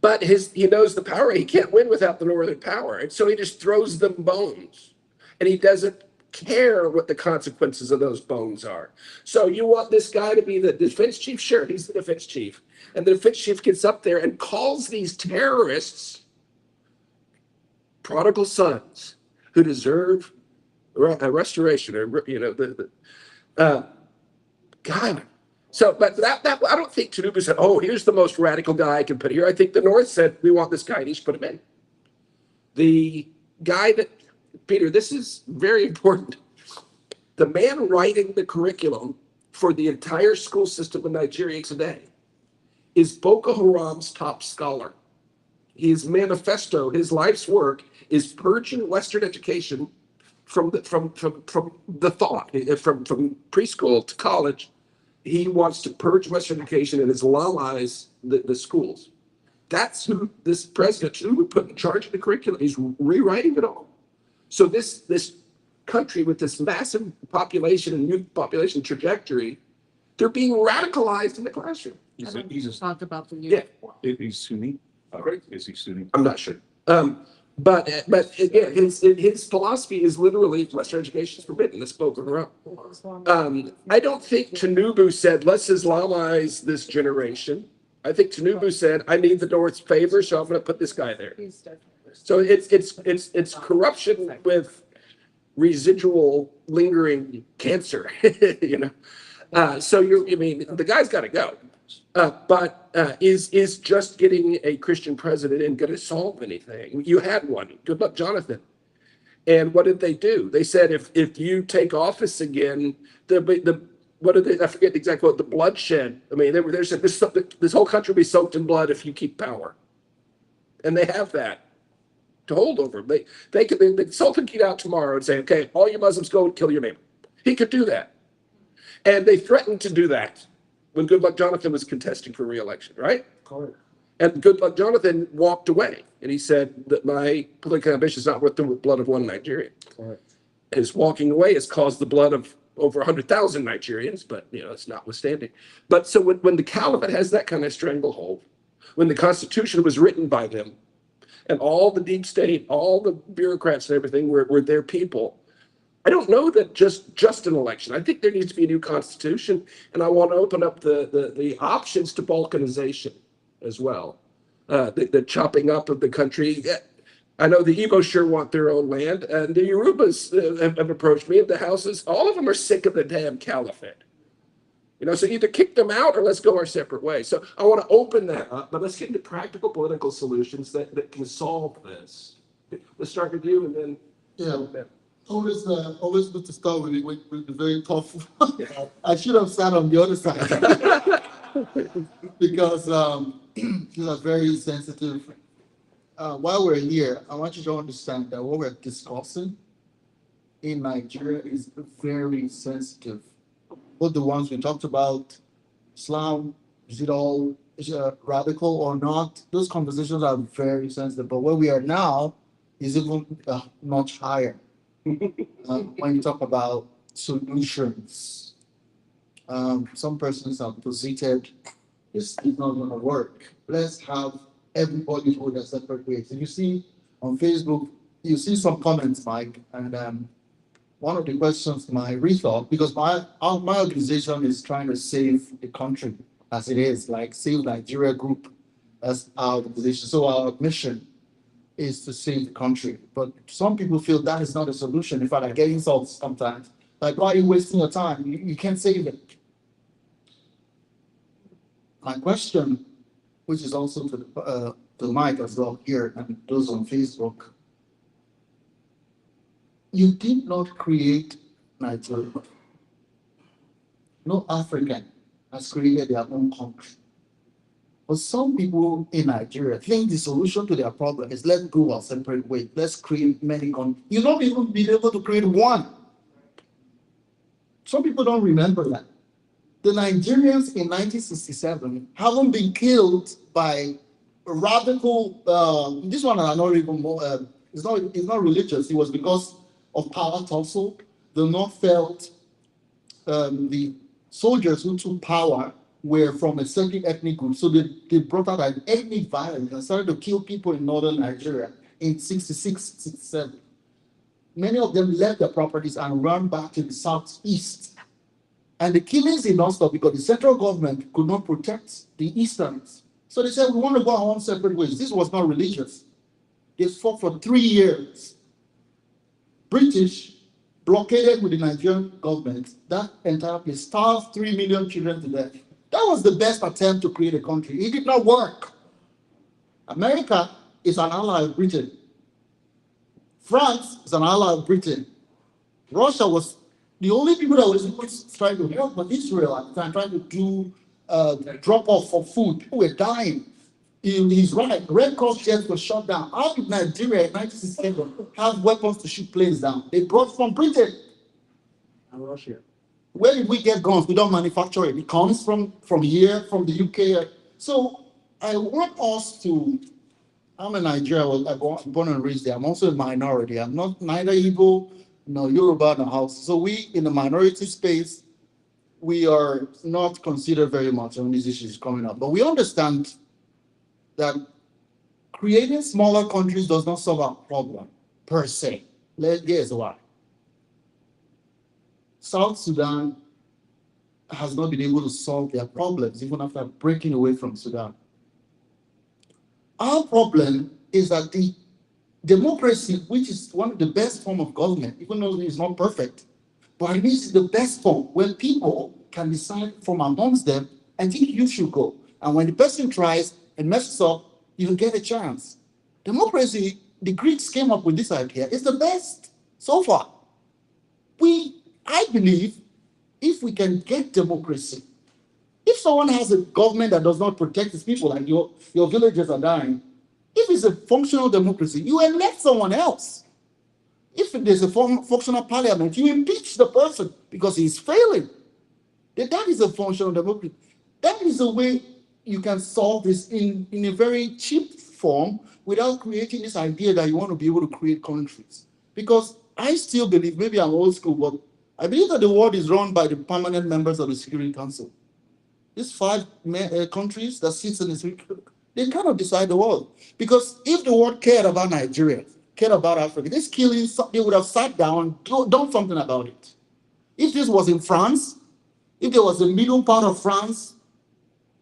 Speaker 1: but he knows the power. He can't win without the Northern power. And so he just throws them bones, and he doesn't care what the consequences of those bones are. So you want this guy to be the defense chief? Sure, he's the defense chief. And the defense chief gets up there and calls these terrorists prodigal sons who deserve a restoration, or God. So, but that I don't think Tinubu said, "Oh, here's the most radical guy I can put here." I think the North said, "We want this guy, and you should put him in." The guy that Peter, this is very important. The man writing the curriculum for the entire school system in Nigeria today is Boko Haram's top scholar. His manifesto, his life's work, is purging Western education from the thought, from preschool to college. He wants to purge Western education and Islamize the schools. That's who this president who we put in charge of the curriculum. He's rewriting it all. So this country with this massive population and youth population trajectory, they're being radicalized in the classroom.
Speaker 4: He's
Speaker 3: Talk about the
Speaker 1: Yeah.
Speaker 4: He's Sunni. Is he Sunni?
Speaker 1: I'm not sure. But again, his philosophy is literally Western education is forbidden. Let's Boko Haram. I don't think Tinubu said, let's Islamize this generation. I think Tinubu said, I need the North's favor, so I'm going to put this guy there. So it's corruption with residual lingering cancer, So the guy's got to go. But is just getting a Christian president in going to solve anything? You had one. Good luck, Jonathan. And what did they do? They said if you take office again, what did they? I forget exactly what the bloodshed. They said this whole country will be soaked in blood if you keep power, and they have that to hold over. The Sultan could get out tomorrow and say, okay, all you Muslims go and kill your neighbor. He could do that, and they threatened to do that when Goodluck Jonathan was contesting for re-election, right?
Speaker 2: Correct.
Speaker 1: And Goodluck Jonathan walked away, and he said that my political ambition is not worth the blood of one Nigerian.
Speaker 2: Correct.
Speaker 1: His walking away has caused the blood of over 100,000 Nigerians, but it's notwithstanding. But so when the caliphate has that kind of stranglehold, when the Constitution was written by them, and all the deep state, all the bureaucrats and everything were their people, I don't know that just an election. I think there needs to be a new constitution, and I want to open up the options to balkanization as well. The chopping up of the country. I know the Igbo sure want their own land, and the Yorubas have approached me, and the houses, all of them are sick of the damn caliphate. So either kick them out or let's go our separate ways. So I want to open that up, but let's get into practical political solutions that can solve this. Let's start with you, and then
Speaker 2: Yeah. Always good to start with the very tough. I should have sat on the other side because these are very sensitive. While we're here, I want you to understand that what we're discussing in Nigeria is very sensitive. Both the ones we talked about, Islam, is it all radical or not? Those conversations are very sensitive. But where we are now is even much higher. When you talk about solutions, some persons have posited it's not going to work. Let's have everybody go their separate ways. And you see on Facebook, you see some comments, Mike, and one of the questions, my rethought, because my organization is trying to save the country as it is, like Save Nigeria Group, that's our organization. So our mission is to save the country. But some people feel that is not a solution. In fact, I get insults sometimes. Like, why are you wasting your time? You can't save it. My question, which is also to Mike as well here and those on Facebook, you did not create Nigeria. No African has created their own country. But some people in Nigeria think the solution to their problem is let's go our separate way. Let's create many countries. You've not even been able to create one. Some people don't remember that. The Nigerians in 1967 haven't been killed by radical. This one are not even more. It's not religious. It was because of power tussle. The North felt the soldiers who took power were from a certain ethnic group. So they brought out an ethnic violence and started to kill people in northern Nigeria in 66, 67. Many of them left their properties and ran back to the southeast. And the killings did not stop because the central government could not protect the easterns. So they said, we want to go our own separate ways. This was not religious. They fought for 3 years. British blockaded with the Nigerian government that entire place, starved 3 million children to death. That was the best attempt to create a country. It did not work. America is an ally of Britain. France is an ally of Britain. Russia was the only people that was trying to help was Israel at the time, trying to do drop off for food. People were dying. He's right. Red Cross jets were shot down. How did Nigeria in 1967 have weapons to shoot planes down? They brought from Britain and Russia. Where did we get guns? We don't manufacture it. It comes from here, from the UK. So I want us to. I'm a Nigerian. I was born and raised there. I'm also a minority. I'm not neither Igbo, nor Yoruba, nor Hausa. So we, in the minority space, we are not considered very much when these issues coming up. But we understand that creating smaller countries does not solve our problem per se. Here's why. South Sudan has not been able to solve their problems even after breaking away from Sudan. Our problem is that the democracy, which is one of the best form of government, even though it's not perfect, but at least the best form when people can decide from amongst them, I think you should go. And when the person tries and messes up, you get a chance. Democracy, the Greeks came up with this idea. It's the best so far. I believe if we can get democracy, if someone has a government that does not protect its people, like your villagers are dying, if it's a functional democracy, you elect someone else. If there's a functional parliament, you impeach the person because he's failing. That is a functional democracy. That is the way you can solve this in a very cheap form without creating this idea that you want to be able to create countries. Because I still believe, maybe I'm old school, but I believe that the world is run by the permanent members of the Security Council. These five countries that sits in the Security, they cannot decide the world. Because if the world cared about Nigeria, cared about Africa, this killing, they would have sat down, done something about it. If this was in France, if there was a middle part of France,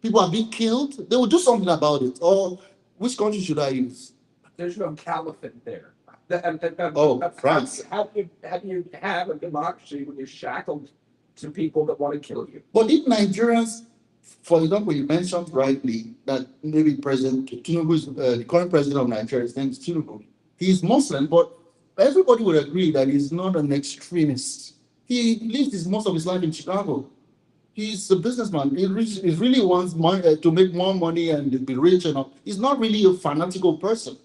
Speaker 2: people are being killed, they would do something about it. Or which country should I use?
Speaker 1: There's no caliphate there.
Speaker 2: France.
Speaker 1: How do you have a democracy when you're shackled to people that want to kill you?
Speaker 2: But if Nigerians, for example, you mentioned rightly that maybe President Tinubu is the current president of Nigeria, his name is Tinubu. He's Muslim, but everybody would agree that he's not an extremist. He lived most of his life in Chicago. He's a businessman. He really wants money, to make more money and be rich and all. He's not really a fanatical person.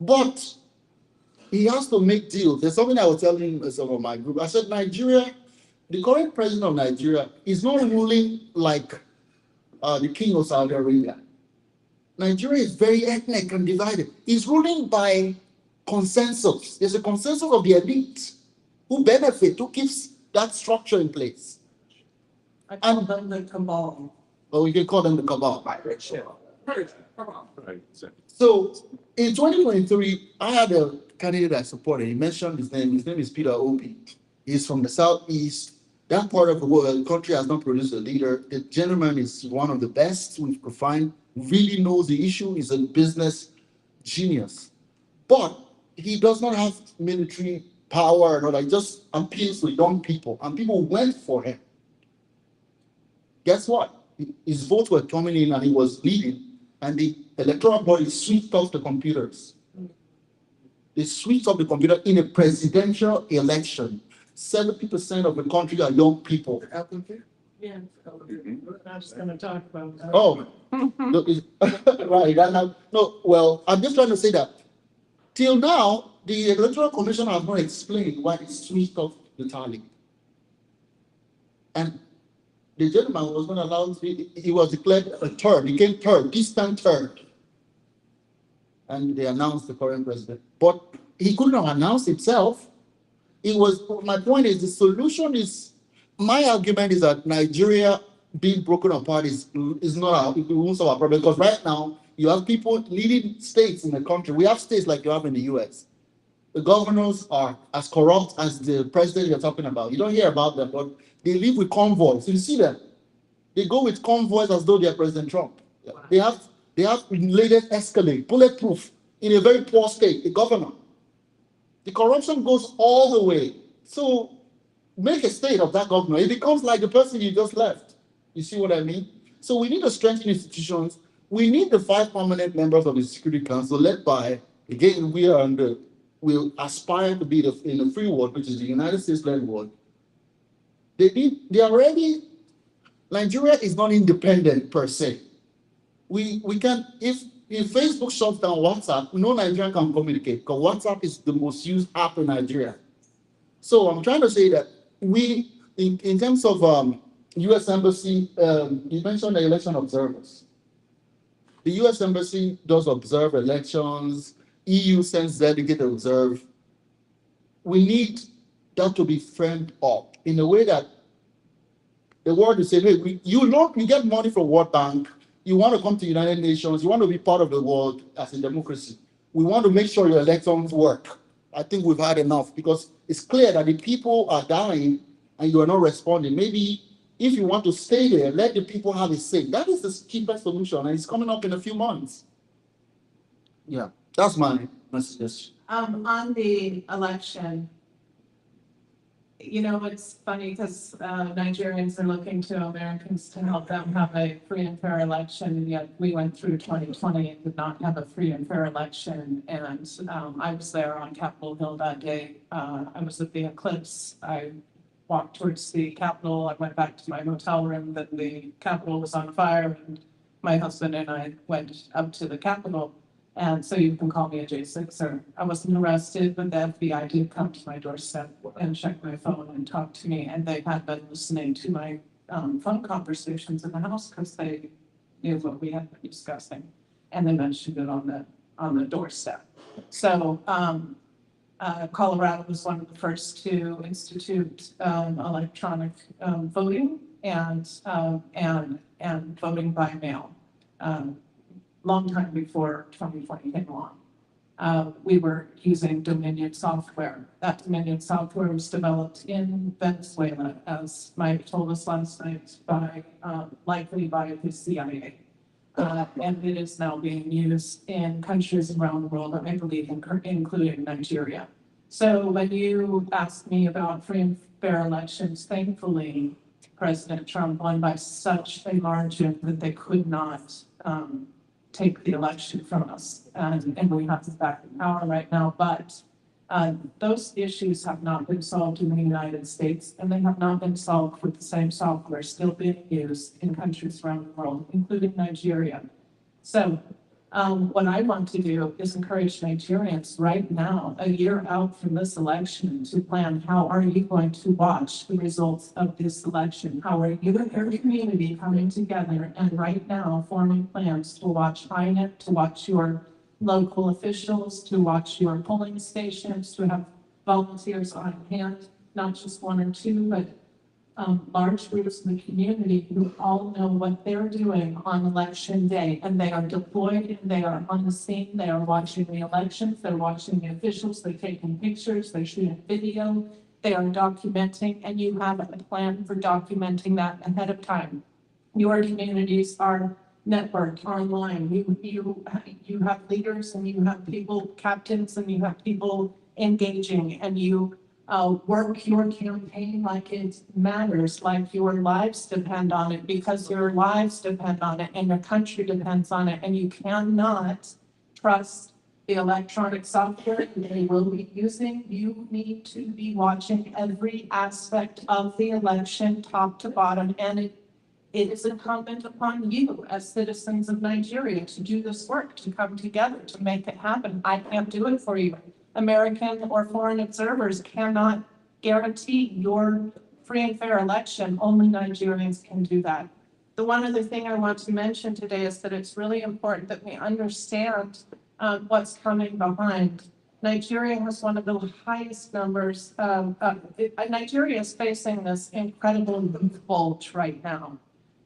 Speaker 2: But he has to make deals. There's something I was telling some of my group. I said, Nigeria, the current president of Nigeria is not ruling like the king of Saudi Arabia. Nigeria is very ethnic and divided. He's ruling by consensus. There's a consensus of the elite who benefit, who keeps that structure in place.
Speaker 3: I call them the cabal.
Speaker 2: Or we can call them the cabal.
Speaker 1: Rich hill. Come on.
Speaker 4: Right, exactly.
Speaker 2: So in 2023, I had a candidate I supported. He mentioned his name. His name is Peter Obi. He's from the southeast. That part of the world, country has not produced a leader. The gentleman is one of the best we could find. Really knows the issue. He's a business genius, but he does not have military power and all that. He just appeals to young people, and people went for him. Guess what? His votes were coming in, and he was leading, and the electoral body switched off the computers. They switched off the computer in a presidential election. 70% of the country are young people.
Speaker 3: Yeah. I was gonna talk about that.
Speaker 2: Oh, no, right. No, well, I'm just trying to say that till now, the Electoral Commission has not explained why it switched off the tally. And the gentleman was not allowed to, he was declared a third, he came third, distant third. And they announced the current president. But he couldn't have announced himself. It was, my point is, the solution is, my argument is that Nigeria being broken apart is not it won't solve our problem, because right now you have people leading states in the country. We have states like you have in the US. The governors are as corrupt as the president you're talking about. You don't hear about them, but they live with convoys. You see them. They go with convoys as though they're President Trump. They have latest Escalade, bulletproof, in a very poor state, the governor. The corruption goes all the way. So make a state of that governor. It becomes like the person you just left. You see what I mean? So we need to strengthen institutions. We need the 5 permanent members of the Security Council, led by, again, we aspire to be in the free world, which is the United States-led world. Nigeria is not independent per se. We can, if Facebook shuts down WhatsApp, no Nigerian can communicate, because WhatsApp is the most used app in Nigeria. So I'm trying to say that we, in terms of U.S. Embassy, you mentioned the election observers. The U.S. Embassy does observe elections. EU sends delegates to observe. We need that to be framed up in a way that the world is saying, hey, you get money from World Bank. You want to come to United Nations. You want to be part of the world as a democracy. We want to make sure your elections work. I think we've had enough, because it's clear that the people are dying and you are not responding. Maybe if you want to stay there, let the people have a say. That is the cheapest solution, and it's coming up in a few months. Yeah, that's my message.
Speaker 3: On the election, it's funny because Nigerians are looking to Americans to help them have a free and fair election, yet we went through 2020 and did not have a free and fair election. And I was there on Capitol Hill that day. I was at the eclipse. I walked towards the Capitol. I went back to my hotel room. Then the Capitol was on fire, and my husband and I went up to the Capitol. And so you can call me a J6er. I wasn't arrested, but the FBI did come to my doorstep and check my phone and talk to me. And they had been listening to my phone conversations in the house because they knew what we had been discussing. And they mentioned it on the doorstep. So, Colorado was one of the first to institute electronic voting and voting by mail. Long time before 2020 came along. We were using Dominion software. That Dominion software was developed in Venezuela, as Mike told us last night, likely by the CIA. And it is now being used in countries around the world, I believe, including Nigeria. So when you asked me about free and fair elections, thankfully, President Trump won by such a margin that they could not take the election from us. And we have them back in power right now. But those issues have not been solved in the United States, and they have not been solved with the same software still being used in countries around the world, including Nigeria. So what I want to do is encourage Nigerians right now, a year out from this election, to plan how are you going to watch the results of this election? How are you and your community coming together and right now forming plans to watch INET, to watch your local officials, to watch your polling stations, to have volunteers on hand, not just one or two, but large groups in the community who all know what they're doing on election day, and they are deployed, they are on the scene, they are watching the elections, they're watching the officials, they're taking pictures, they're shooting video, they are documenting, and you have a plan for documenting that ahead of time. Your communities are networked online. You have leaders, and you have people, captains, and you have people engaging, and you work your campaign like it matters, like your lives depend on it, because your lives depend on it and your country depends on it. And you cannot trust the electronic software they will be using. You need to be watching every aspect of the election, top to bottom. And it is incumbent upon you as citizens of Nigeria to do this work, to come together, to make it happen. I can't do it for you. American or foreign observers cannot guarantee your free and fair election. Only Nigerians can do that. The one other thing I want to mention today is that it's really important that we understand what's coming behind. Nigeria has one of the highest numbers. Nigeria is facing this incredible bulge right now.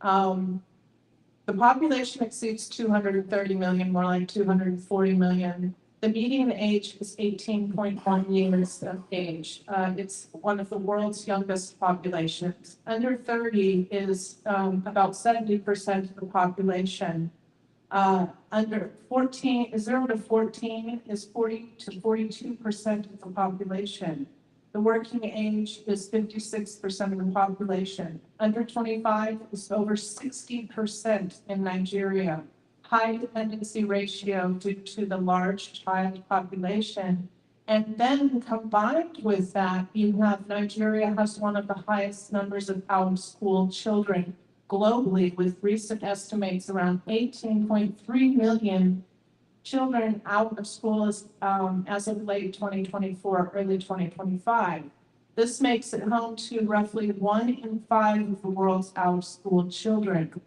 Speaker 3: The population exceeds 230 million, more like 240 million. The median age is 18.1 years of age. It's one of the world's youngest populations. Under 30 is about 70% of the population. Under 0 to 14 is 40 to 42% of the population. The working age is 56% of the population. Under 25 is over 60% in Nigeria. High dependency ratio due to the large child population. And then combined with that, you have Nigeria has one of the highest numbers of out-of-school children globally, with recent estimates around 18.3 million children out of school as of late 2024, early 2025. This makes it home to roughly 1 in 5 of the world's out-of-school children.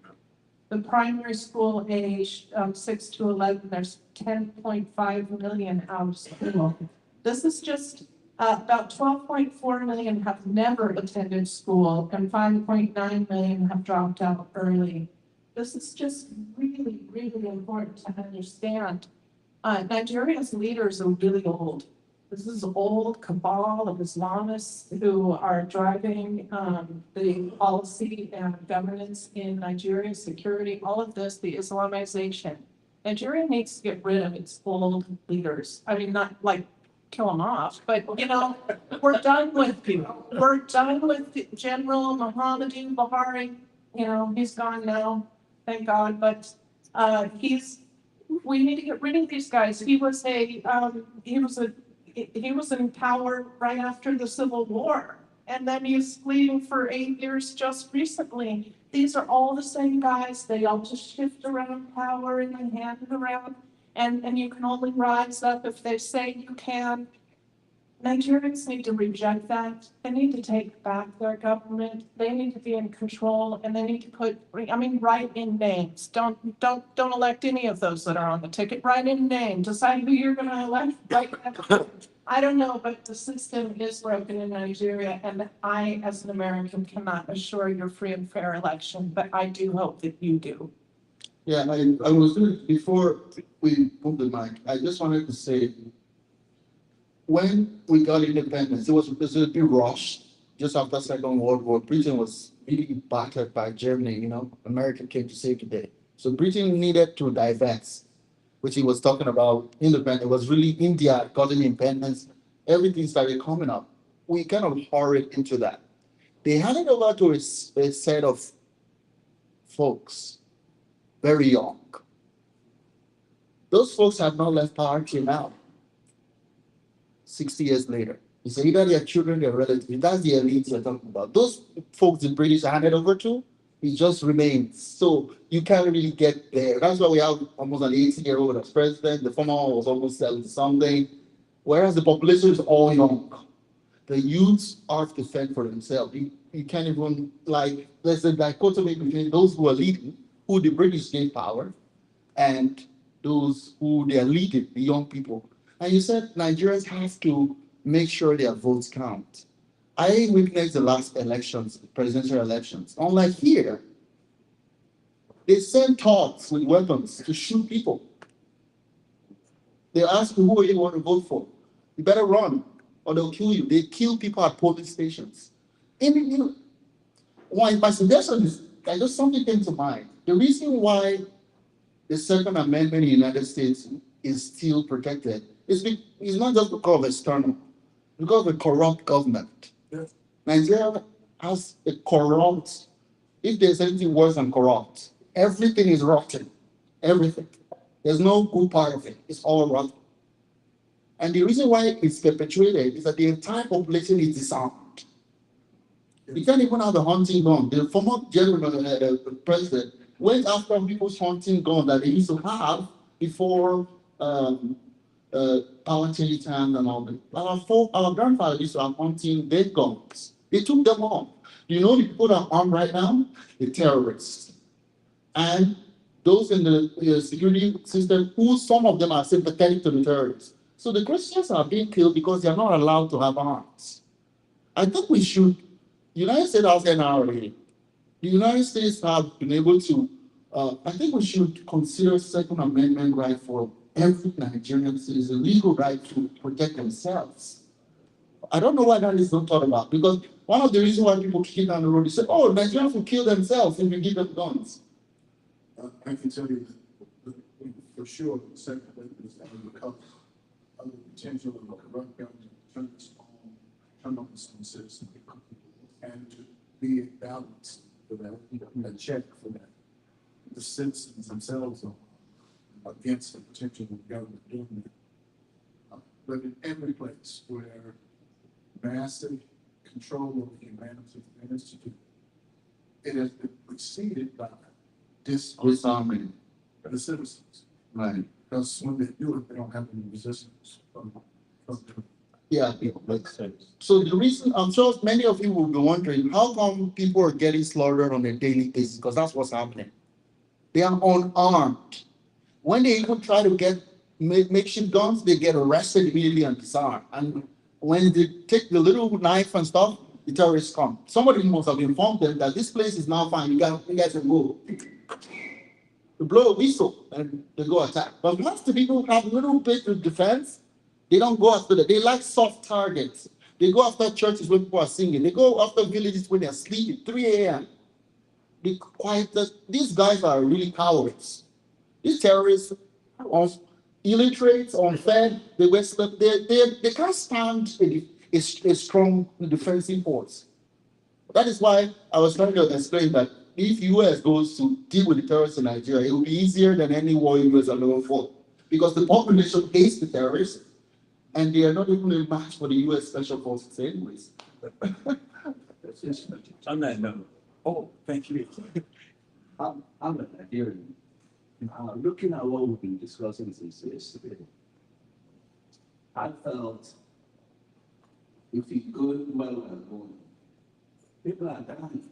Speaker 3: The primary school age 6 to 11, there's 10.5 million out of school. This is just about 12.4 million have never attended school, and 5.9 million have dropped out early. This is just really, really important to understand. Nigeria's leaders are really old. This is old cabal of Islamists who are driving the policy and governance in Nigeria, security, all of this, the Islamization. Nigeria needs to get rid of its old leaders. I mean, not like kill them off, but we're done with you. We're done with General Muhammadu Buhari. He's gone now, thank God, but we need to get rid of these guys. He was in power right after the Civil War, and then he's leading for 8 years just recently. These are all the same guys. They all just shift around power and they hand it around, and you can only rise up if they say you can. Nigerians need to reject that. They need to take back their government. They need to be in control, and they need to write in names. Don't elect any of those that are on the ticket. Write in name. Decide who you're gonna elect. I don't know, but the system is broken in Nigeria, and I, as an American, cannot assure your free and fair election, but I do hope that you do.
Speaker 2: Yeah, I was doing, before we move the mic, I just wanted to say, when we got independence, it was a bit rushed. Just after Second World War, Britain was really battered by Germany. America came to save the day. So Britain needed to divest, which he was talking about independence. It was really India got independence. Everything started coming up. We kind of hurried into that. They handed over to a set of folks, very young. Those folks have not left power till now. 60 years later. It's either their children, their relatives. That's the elite you're talking about. Those folks the British handed over to, it just remains. So you can't really get there. That's why we have almost an 80-year-old as president. The former one was almost 70 something. Whereas the population is all young. The youths have to fend for themselves. You can't even, there's a dichotomy between those who are leading, who the British gave power, and those who they are leading, the young people. And you said Nigerians have to make sure their votes count. I witnessed the last elections, presidential elections. Unlike here, they send thugs with weapons to shoot people. They ask you who you want to vote for. You better run or they'll kill you. They kill people at polling stations. My suggestion is that just something came to mind. The reason why the Second Amendment in the United States is still protected is not just because of external, because of a corrupt government. Yes. Nigeria has a corrupt, if there's anything worse than corrupt, everything is rotten. Everything. There's no good part of it. It's all rotten. And the reason why it's perpetuated is that the entire population is disarmed. You can't even have a hunting gun. The former general president went after people's hunting gun that they used to have before power change time and all that. Our grandfather used to have hunting dead guns. They took them off. You know the people that are armed right now? The terrorists. And those in the security system, who some of them are sympathetic to the terrorists. So the Christians are being killed because they are not allowed to have arms. I think we should, United States has NRA. The United States have been able to, I think we should consider Second Amendment right for every Nigerian citizen, legal right to protect themselves. I don't know why that is not thought about, because one of the reasons why people kick down the road, they say, oh, Nigerians will kill themselves if we give them guns.
Speaker 7: I can tell you that for sure, the Second Amendment is because of the potential of a corrupt government turn on some citizens and to be a balance for that, a check for that. The citizens themselves are against the potential of the government doing that. But in every place where massive control of humanity and institute, it has been preceded by disarming the citizens.
Speaker 2: Right.
Speaker 7: Because when they do it, they don't have any resistance from
Speaker 2: Yeah, it makes sense. So the reason, I'm sure many of you will be wondering, how come people are getting slaughtered on a daily basis? Because that's what's happening. They are unarmed. When they even try to get makeshift guns, they get arrested immediately and disarmed. And when they take the little knife and stuff, the terrorists come. Somebody must have informed them that this place is now fine. You guys can go. To blow a whistle and they go attack. But once the people have a little bit of defense, they don't go after that. They like soft targets. They go after churches where people are singing. They go after villages when they're sleeping, 3 a.m. They quiet. These guys are really cowards. These terrorists are illiterate, unfed. They can't stand a strong defensive force. That is why I was trying to explain that if US goes to deal with the terrorists in Nigeria, it will be easier than any war US alone fought. Because the population hates the terrorists, and they are not even a match for the US Special Forces anyways.
Speaker 4: On that note, thank you.
Speaker 8: I'm a Nigerian. Looking at what we've been discussing since yesterday, I felt if you go where we are going, people are dying.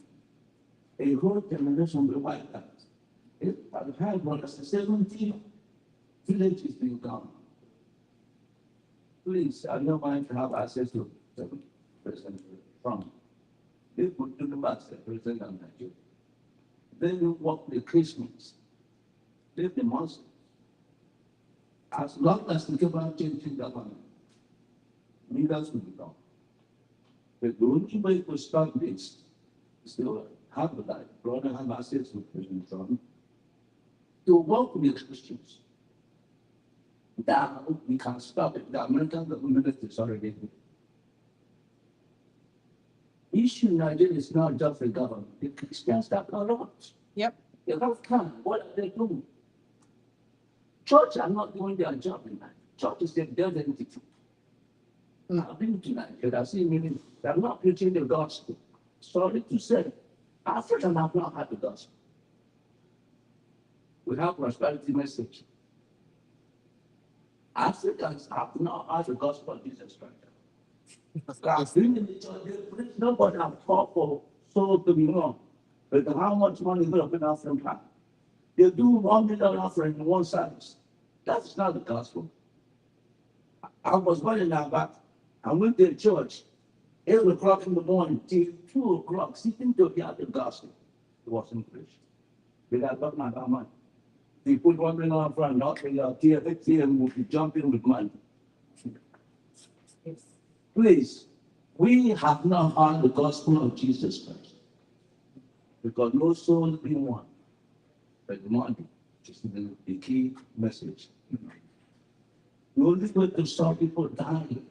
Speaker 8: A whole generation will wipe out. By the time brothers, 17 villages being gone. Please, I don't mind to have access to President Trump. They put to the master President of Nigeria. They will walk the Christians. Leave the Muslims. As long as we keep on changing government, leaders will be gone. But the only way to stop this is to have that brother have access to President Trump to work with the Christians. Now we can stop it. The American government is already doing. The issue in Nigeria is not just the government. The Christians that are not.
Speaker 3: Yep.
Speaker 8: They don't come. What are they doing? Church are not doing their job in Nigeria. Church is a dead entity. I've been to Nigeria. I've seen many. They're not preaching the gospel. Sorry to say, Africans have not had the gospel. We have prosperity message. Africans have not had the gospel of Jesus Christ. I've been in the church, they preach, nobody have fought for soul to be wrong. But how much money is going to be offering back? They do $1 million offering in one service. That's not the gospel. I was running that back. I went to church 8 o'clock in the morning till 2 o'clock, sitting to hear the gospel. It wasn't preached. They got about my money. They put $1 million up front, not in your TFX, and will be jumping with money. Please, we have not heard the gospel of Jesus Christ. Because no soul being won. But money is the key message. The only way to stop people dying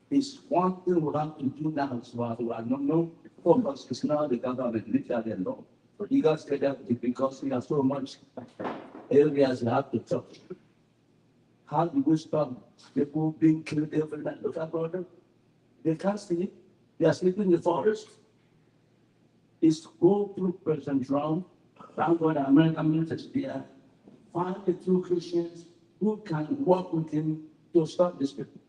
Speaker 8: is one thing we have to do now. So I don't know, focus is not the government, literally alone. But you guys get that because we have so much areas we have to touch. How do we stop people being killed every night? Look at brother. They can't sleep. They are sleeping in the forest. It's go through President Trump, thank God the American military there, find the true Christians who can work with him to stop this people.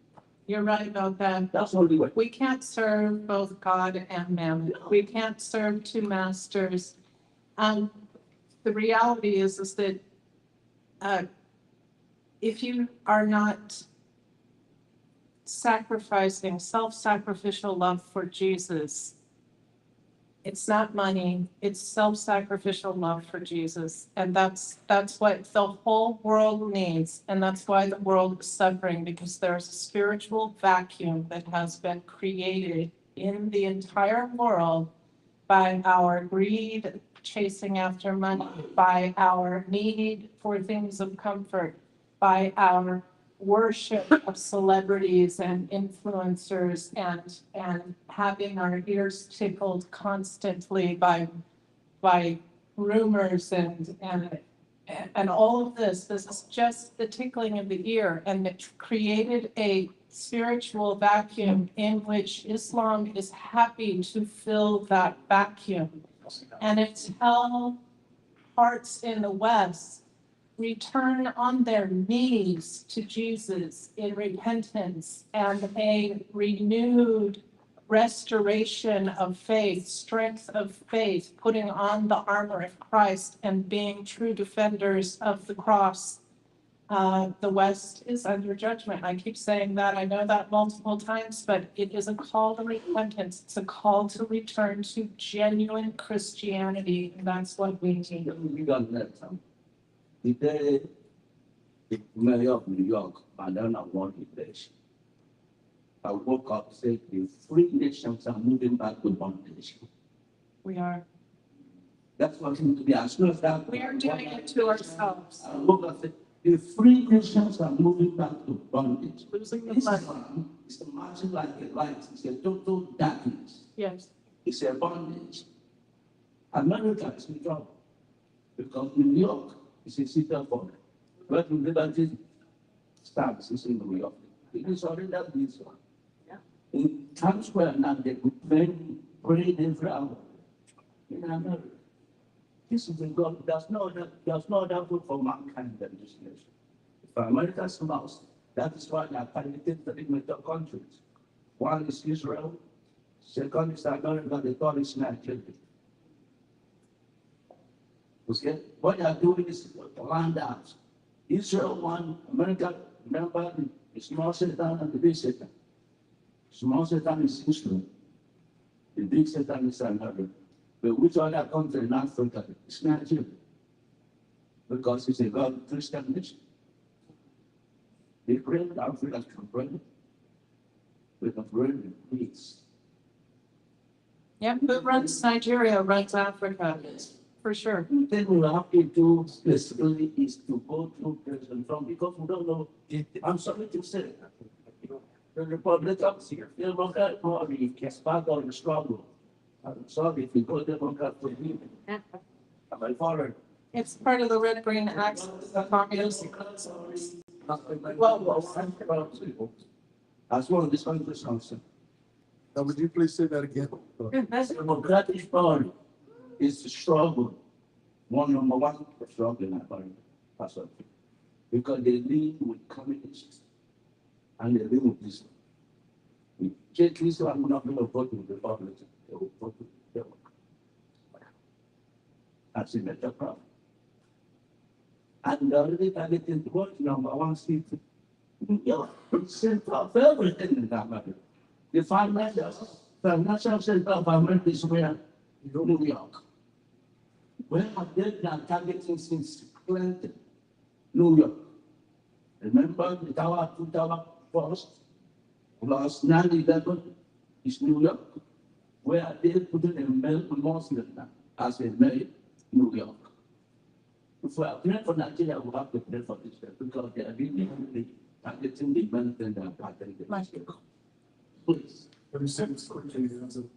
Speaker 3: You're right about that.
Speaker 8: That's the only way.
Speaker 3: We can't serve both God and mammon. We can't serve two masters. The reality is that if you are not sacrificing self-sacrificial love for Jesus, it's not money, it's self-sacrificial love for Jesus. And that's what the whole world needs. And that's why the world is suffering, because there's a spiritual vacuum that has been created in the entire world by our greed, chasing after money, by our need for things of comfort, by our worship of celebrities and influencers, and having our ears tickled constantly by rumors and all of this. This is just the tickling of the ear, and it created a spiritual vacuum in which Islam is happy to fill that vacuum. And until hearts in the West return on their knees to Jesus in repentance and a renewed restoration of faith, strength of faith, putting on the armor of Christ and being true defenders of the cross, the West is under judgment. I keep saying that. I know that multiple times, but it is a call to repentance. It's a call to return to genuine Christianity. And that's what we need.
Speaker 8: We got that. The day the mayor of New York, Madonna, won the election, I woke up and said, the free nations are moving back to bondage.
Speaker 3: We are.
Speaker 8: That's what seems to be as soon as that.
Speaker 3: We are doing it to ourselves.
Speaker 8: I woke up and said, the free nations are moving back to bondage.
Speaker 3: Losing the
Speaker 8: Islam
Speaker 3: money.
Speaker 8: is a marching like a light. It's a total darkness.
Speaker 3: Yes.
Speaker 8: It's a bondage. America is in trouble because New York is a city of bondage. But the liberty starts is in New York. It is already that this one.
Speaker 3: Yeah.
Speaker 8: In Times Square now, they could pray every hour. In America. This is a God. There's no other hope for mankind than this nation. For America's lost, that is why they are targeting the major countries. One is Israel, second is America, the third is Nigeria. Okay, what they are doing is land out. Israel one, America, remember the small Satan and the big Satan. Small Satan is Israel. The big Satan is America. But which other country in Africa? It's Nigeria. Because it's a God Christian nation. They pray that Africa can pray with a brilliant peace.
Speaker 3: Yeah, who runs Nigeria runs Africa, for sure.
Speaker 8: The thing we have to do basically is to go through President Trump because we don't know. I'm sorry to say, the Republicans here, the Democrat Party is part of the struggle. I'm sorry if you go Democrat for me. My father.
Speaker 3: It's part of the red green axis, the communist.
Speaker 8: As well, this one is concerned.
Speaker 7: Now, would you please say that again?
Speaker 8: The Democratic Party is the struggle. Number one struggle in our party, Pastor. Because they live with communists and they live with this. At least I'm not going to vote with the Republicans. They will vote with the Democrats. That's a major problem. And the other targeting vote number one seat. Yeah, it's center of everything in that matter. The financial center of America is where? New York. Where have they been targeting since Clinton? New York. Remember the Tower, two Tower first? Plus 9/11 is New York. Where they put in a Muslim as a mayor, New York. If we are praying for Nigeria, we have to pray for this because they are really targeting the men and the targeting. Please.
Speaker 7: Let me say this quickly,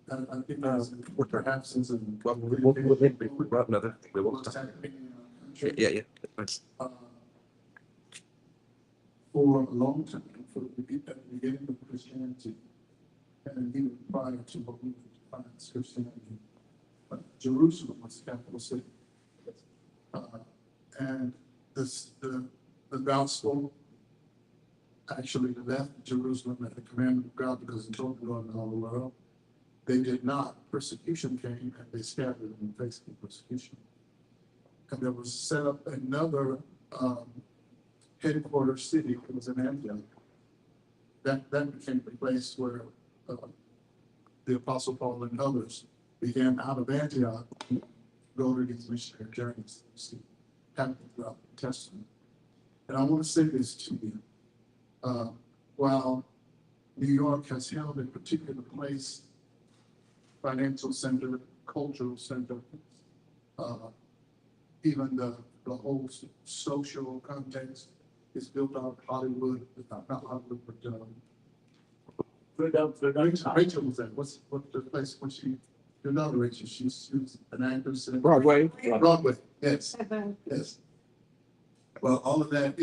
Speaker 7: I think perhaps since
Speaker 1: We'll brought another. We will. Yeah. Thanks.
Speaker 7: For a long time, for the beginning of Christianity, and even prior to what we define as Christianity, Jerusalem was the capital city. And the gospel actually left Jerusalem at the commandment of God because it told them to go in all the world. They did not. Persecution came and they scattered in the face of persecution. And there was set up another headquarters city. It was in Antioch. That became the place where the Apostle Paul and others began out of Antioch to go to these missionary journeys that happened throughout the Testament. And I want to say this to you. While New York has held a particular place, financial center, cultural center, even the whole social context is built out of Hollywood, not Hollywood, but Rachel was there. What's the place when you know Rachel? She's an actress in
Speaker 1: Broadway.
Speaker 7: Broadway, yes, yes. Well, all of that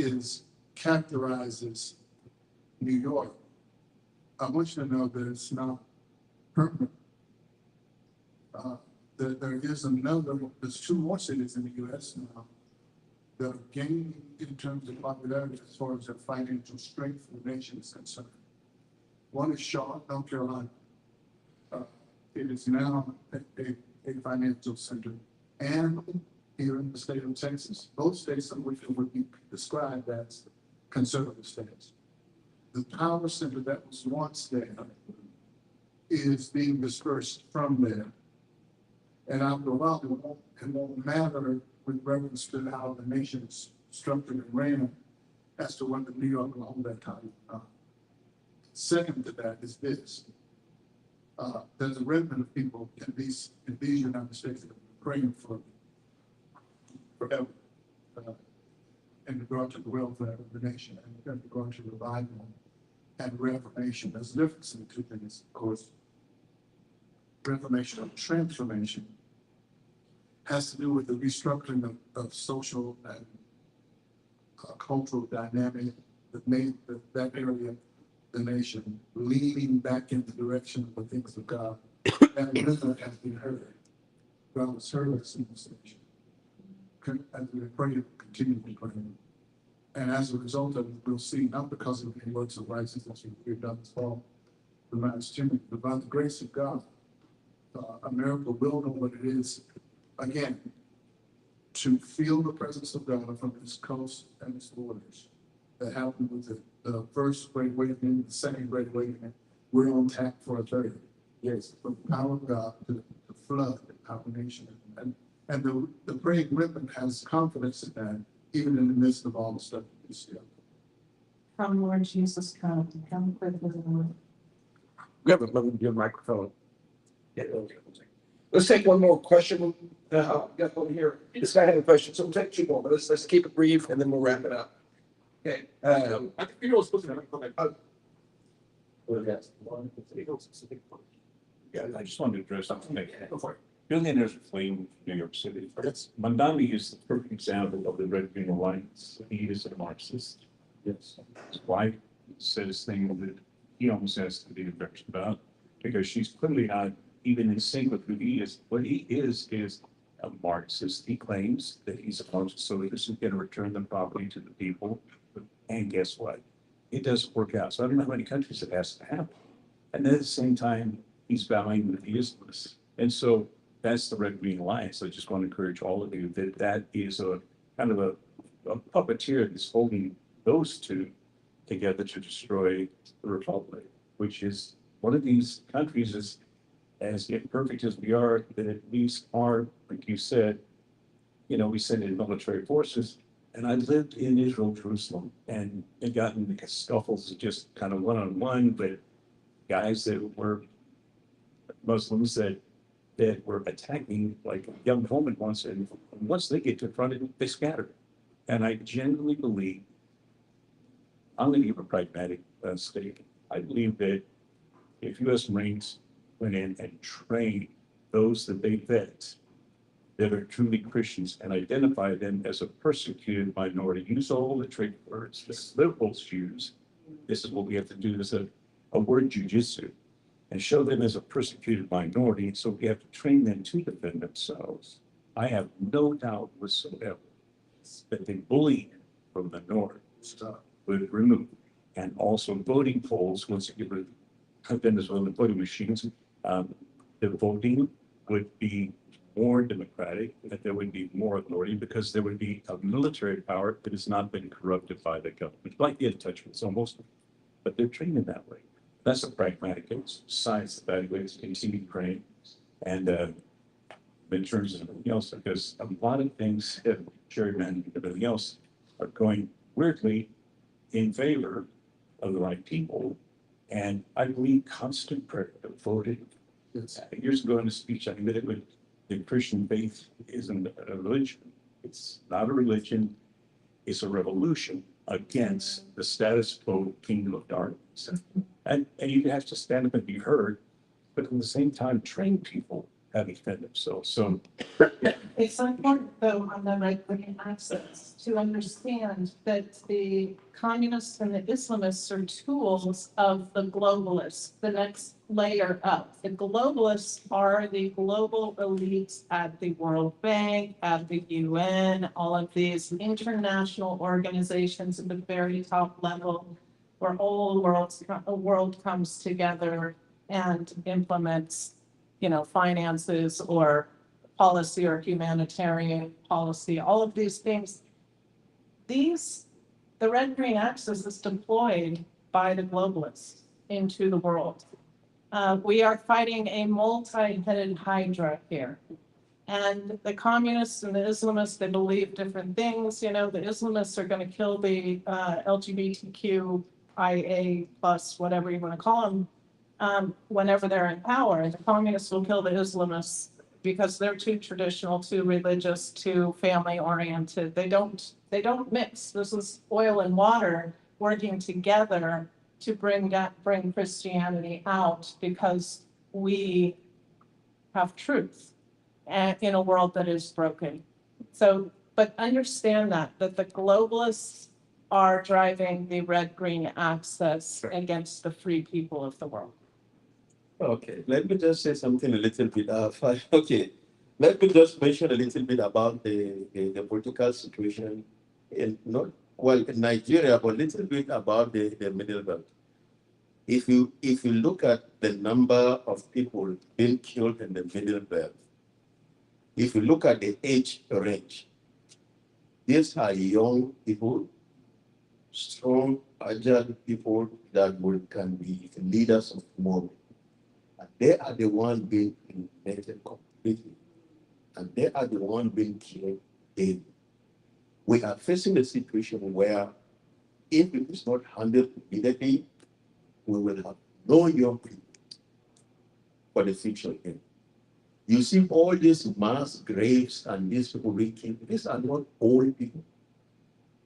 Speaker 7: characterizes New York. I want you to know that it's not permanent. There's two more cities in the U.S. now that are gaining in terms of popularity as far as their financial strength for the nation is concerned. One is Charlotte, North Carolina. It is now a financial center. And here in the state of Texas, both states of which would be described as conservative states. The power center that was once there is being dispersed from there. And after a while, it won't matter with reference to how the nation is structured and ran as to whether New York will hold that title. Second to that is this. There's a remnant of people in these United States that are praying for forever in regard to the welfare of the nation and in regard to revival and reformation. There's a difference in the two things, of course. Reformation or transformation has to do with the restructuring of social and cultural dynamic that made that area of the nation leaning back in the direction of the things of God. And wisdom has been heard. God was heard as in this nation. As we pray, continue to pray. And as a result of it, we'll see, not because of any works of righteousness we've done this fall, the last Timothy, but by the grace of God, America will know what it is, again, to feel the presence of God from its coast and its borders. That happened with the first Great Awakening, the second Great Awakening. We're on tap for a third. Yes, from the power of God to flood our nation. And the great ribbon has confidence in that, even in the midst of all the stuff we see.
Speaker 3: Come, Lord Jesus, come quickly, Lord.
Speaker 1: Grab your microphone. Yeah, okay. Let's take one more question. Got one here. This guy had a question, so we'll take two more, but let's keep it brief and then we'll wrap it up. Okay.
Speaker 6: I think you're supposed to
Speaker 4: Yeah, I just wanted to address something.
Speaker 1: Go for it.
Speaker 4: Billionaires are fleeing New York City.
Speaker 6: Yes.
Speaker 4: Mandami is the perfect example of the Red Green Alliance. He is a Marxist.
Speaker 6: Yes.
Speaker 4: His wife says things that he almost has to be embarrassed about because she's clearly not even in sync with who he is. What he is a Marxist. He claims that he's a Marxist so he isn't going to return the property to the people. And guess what? It doesn't work out. So I don't know how many countries it has to happen. And then at the same time, he's vowing that he is this. And so that's the Red Green Alliance. I just want to encourage all of you that that is a kind of a puppeteer that's holding those two together to destroy the Republic, which is one of these countries is as imperfect as we are, that at least are, like you said, we send in military forces. And I lived in Israel, Jerusalem, and it got in scuffles just kind of one-on-one, but guys that were Muslims that were attacking like a young woman once, and once they get confronted, they scatter. And I genuinely believe, I'm going to give a pragmatic statement. I believe that if U.S. Marines went in and trained those that they vet that are truly Christians and identify them as a persecuted minority, use all the trick words that liberals use. This is what we have to do. There's a word jujitsu, and show them as a persecuted minority. So we have to train them to defend themselves. I have no doubt whatsoever that the bullying from the north would remove. And also voting polls, once you get rid of Venezuelan voting machines, the voting would be more democratic, that there would be more authority because there would be a military power that has not been corrupted by the government, like the untouchables almost, but they're trained in that way. That's a pragmatic science evaluates continued training and in terms of everything else, because a lot of things, gerrymandering and everything else, are going weirdly in favor of the right people. And I believe constant prayer voted. Years ago in a speech, I admitted that the Christian faith isn't a religion. It's not a religion. It's a revolution against the status quo kingdom of darkness. And you have to stand up and be heard, but at the same time, train people how to defend themselves. So
Speaker 3: It's important, though, on the right-wing axis, to understand that the communists and the Islamists are tools of the globalists, the next layer up. The globalists are the global elites at the World Bank, at the UN, all of these international organizations at the very top level, where all the world comes together and implements, finances or policy or humanitarian policy, all of these things. The red-green axis is deployed by the globalists into the world. We are fighting a multi-headed hydra here. And the communists and the Islamists, they believe different things. The Islamists are going to kill the LGBTQIA plus, whatever you want to call them, whenever they're in power. And the communists will kill the Islamists because they're too traditional, too religious, too family-oriented. They don't mix. This is oil and water working together to bring Christianity out, because we have truth and in a world that is broken. So, but understand that the globalists are driving the red-green axis against the free people of the world.
Speaker 5: Okay, let me just say something a little bit. Okay, let me just mention a little bit about the political situation in in Nigeria, but a little bit about the Middle Belt. If you look at the number of people being killed in the Middle Belt, if you look at the age range, these are young people, strong, agile people that can be leaders of tomorrow. And they are the ones being eliminated completely. And they are the ones being killed daily. We are facing a situation where if it is not handled immediately, we will have no young people for the future here. You see all these mass graves and these people being killed, these are not old people.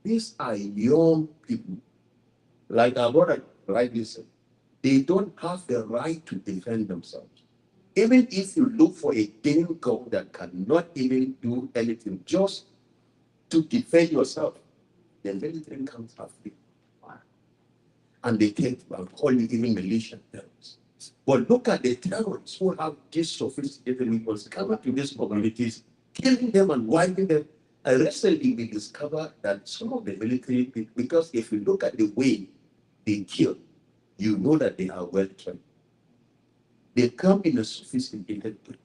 Speaker 5: These are young people. Like our brother rightly said, they don't have the right to defend themselves. Even if you look for a damn girl that cannot even do anything just to defend yourself, the military comes after you. And they can't call you even militia terrorists. But look at the terrorists who have these sophisticated weapons coming to these communities, killing them and wiping them. And recently we discovered that some of the military, because if you look at the way they kill, you know that they are well trained. They come in a sophisticated way.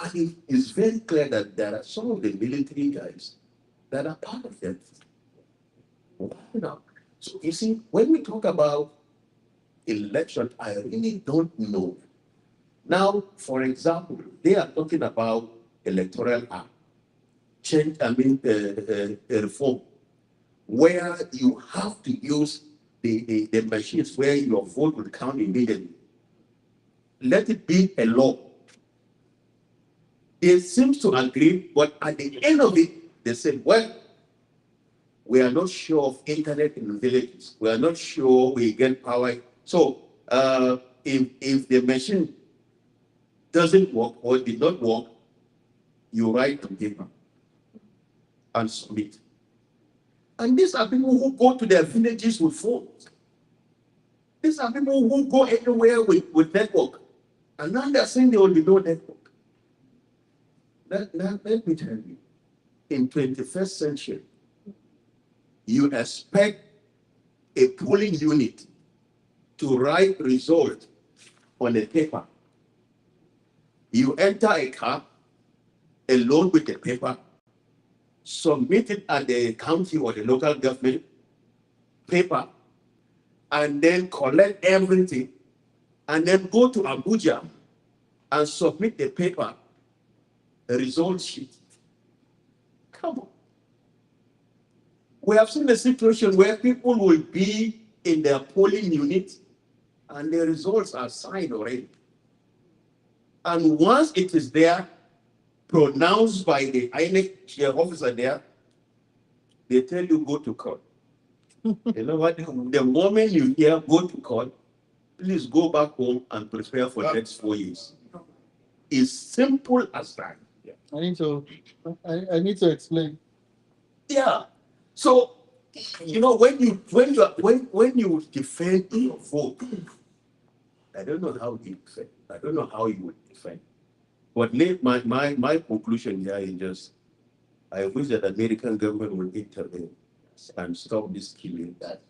Speaker 5: And it is very clear that there are some of the military guys that are part of them. So you see, when we talk about election, I really don't know. Now, for example, they are talking about electoral act, change, reform, where you have to use the machines where your vote will count immediately. Let it be a law. They seem to agree, but at the end of it, they say, well, we are not sure of internet in the villages. We are not sure we get power. So if the machine doesn't work or did not work, you write on paper and submit. And these are people who go to their villages with phones. These are people who go anywhere with network. And now they're saying there will be no network. Let me tell you, in 21st century, you expect a polling unit to write result on a paper. You enter a car alone with the paper, submit it at the county or the local government paper, and then collect everything, and then go to Abuja and submit the paper, the result sheet. Come on. We have seen a situation where people will be in their polling unit and the results are signed already. And once it is there, pronounced by the INEC officer there, they tell you go to court. You know what? The moment you hear go to court, please go back home and prepare for the next 4 years. It's simple as that.
Speaker 2: I need to explain.
Speaker 5: Yeah. So, you know, when you defend your vote, I don't know how you defend. I don't know how you would defend. But my conclusion here is just, I wish that the American government will intervene and stop this killing, that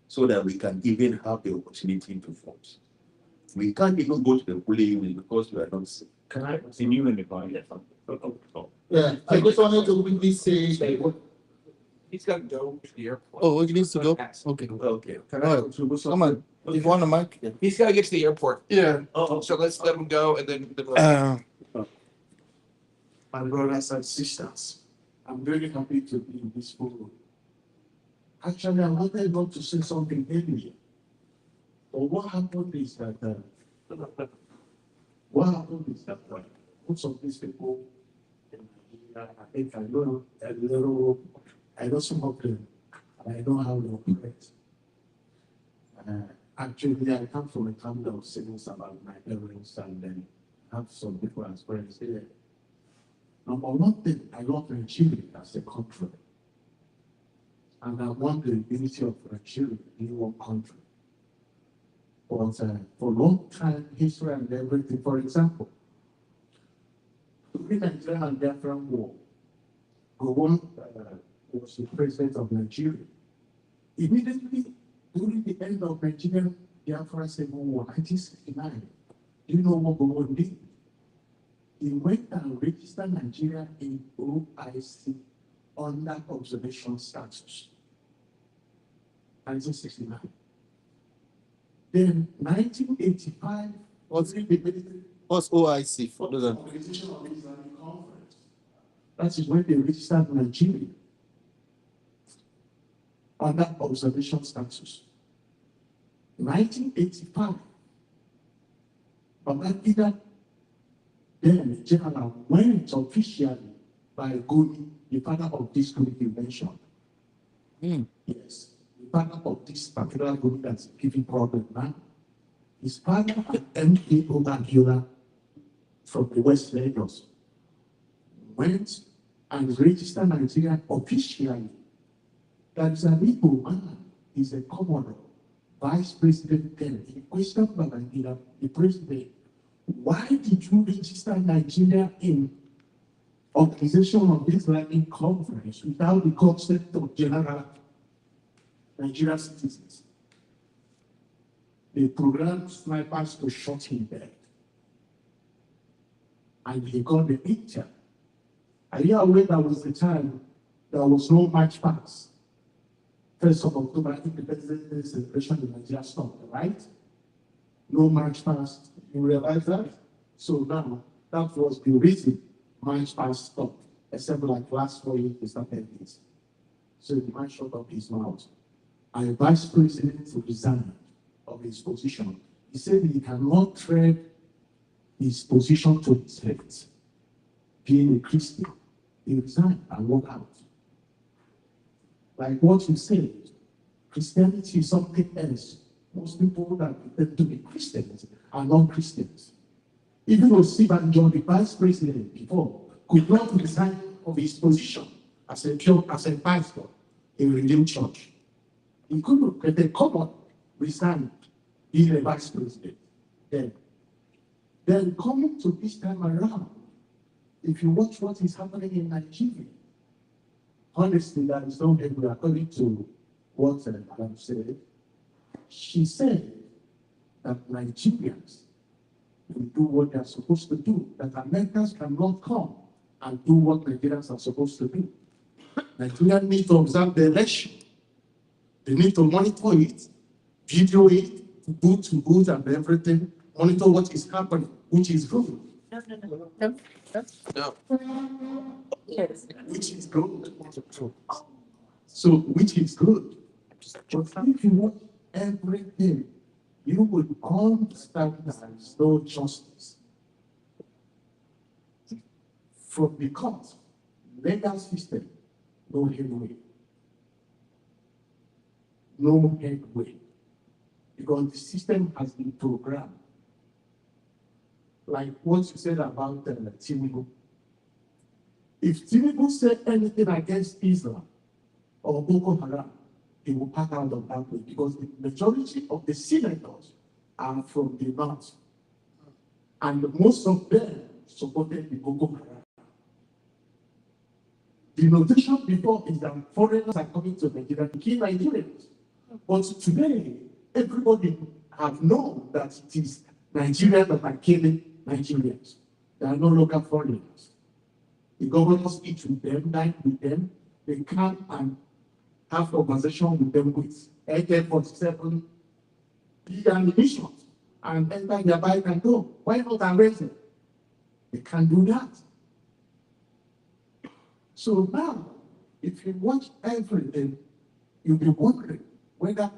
Speaker 5: so that we can even have the opportunity to vote. We can't even go to the polling unit because we are not safe.
Speaker 4: Can I continue in the line?
Speaker 2: Yeah, I just wanted to quickly say.
Speaker 1: He's got to go to the airport.
Speaker 2: Oh, he needs to go? Okay.
Speaker 5: Okay.
Speaker 2: Come on, you want the mic?
Speaker 1: He's got to get to the airport.
Speaker 2: Yeah.
Speaker 1: So let's let him go and then.
Speaker 7: My brothers and sisters, I'm very happy to be in this forum. Actually, I wanted God to say something earlier. But what happened is that most of these people in Nigeria, I think I know a little, I know some of them, and I know how they operate. Actually, I come from a family of siblings about my parents, and then have some people as friends here. Number one thing, I love Nigeria as a country. And I want the unity of Nigeria in one country. But for a long time, history and everything, for example, during the Nigeria and Biafra War, Gowon was the president of Nigeria. Immediately during the end of Nigerian Biafra Civil War, 1969. Do you know what Gowon did? He went and registered Nigeria in OIC under observation status. 1969. Then 1985 was the military
Speaker 2: What's OIC for those that-
Speaker 7: Organization of Islamic Conference. That is when they registered Nigeria under observation status. 1985, Babangida, then General, went officially by Goni, the father of this group you mentioned. Yes, the father of this particular group that's giving problem now. His father, M.K. Obagiola, from the West Lagos, went and registered Nigeria officially. That is an Igbo man, is a Commodore, Vice President then. He questioned Babangida, the president, why did you register Nigeria in Organization of Islamic Conference without the consent of general Nigerian citizens? They programmed snipers to shoot him dead. And he got the picture. A year away, that was the time there was no March past. 1st of October, Independence Day celebration in Nigeria stopped, right? No March past. You realize that? So now, that was the reason March past stopped. Except like last 4 years, they started this. So the man shut up his mouth. And the vice president resigned of his position. He said he cannot tread his position to his left. Being a Christian, he resigned and walked out. Like what you said, Christianity is something else. Most people that pretend to be Christians are not Christians. Even Osibanjo, the vice president before, could not resign of his position as a pastor in a Redeemed Church. He couldn't, but they come on, resign, being a vice president. Then coming to this time around, if you watch what is happening in Nigeria, honestly, that is not able, according to what Madam said. She said that Nigerians will do what they are supposed to do, that Americans cannot come and do what Nigerians are supposed to do. Nigerians need to observe the election. They need to monitor it, video it, boot to boot and everything, monitor what is happening, which is good.
Speaker 1: No.
Speaker 7: Which is good. So, which is good. But if you watch everything, you will understand that there is no justice. From the court, legal system, no headway. No headway. Because the system has been programmed. Like what you said about Tinubu. If Tinubu said anything against Islam or Boko Haram, he will pack out of that way because the majority of the senators are from the north. And most of them supported the Boko Haram. The notation before is that foreigners are coming to Nigeria to kill Nigerians. But today, everybody have known that it is Nigerians that are killing Nigerians. There are no local foreigners. The governors eat with them, dine with them. They come and have conversation with them with AK-47, big ammunition, and enter their bike and go. Why not arrest them? They can't do that. So now, if you watch everything, you'll be wondering whether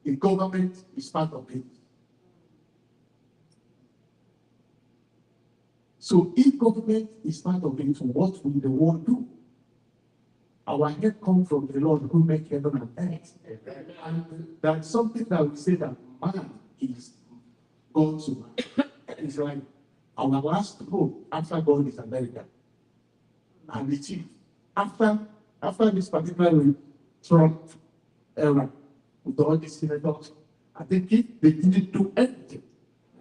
Speaker 7: the government is part of it. So if government is part of it, what will the world do? Our help comes from the Lord who made heaven and earth. And that's something that we say that man is God to man. It's like our last hope after God is America. And it is. After this particular Trump era, with all these senators, I think if they didn't do anything,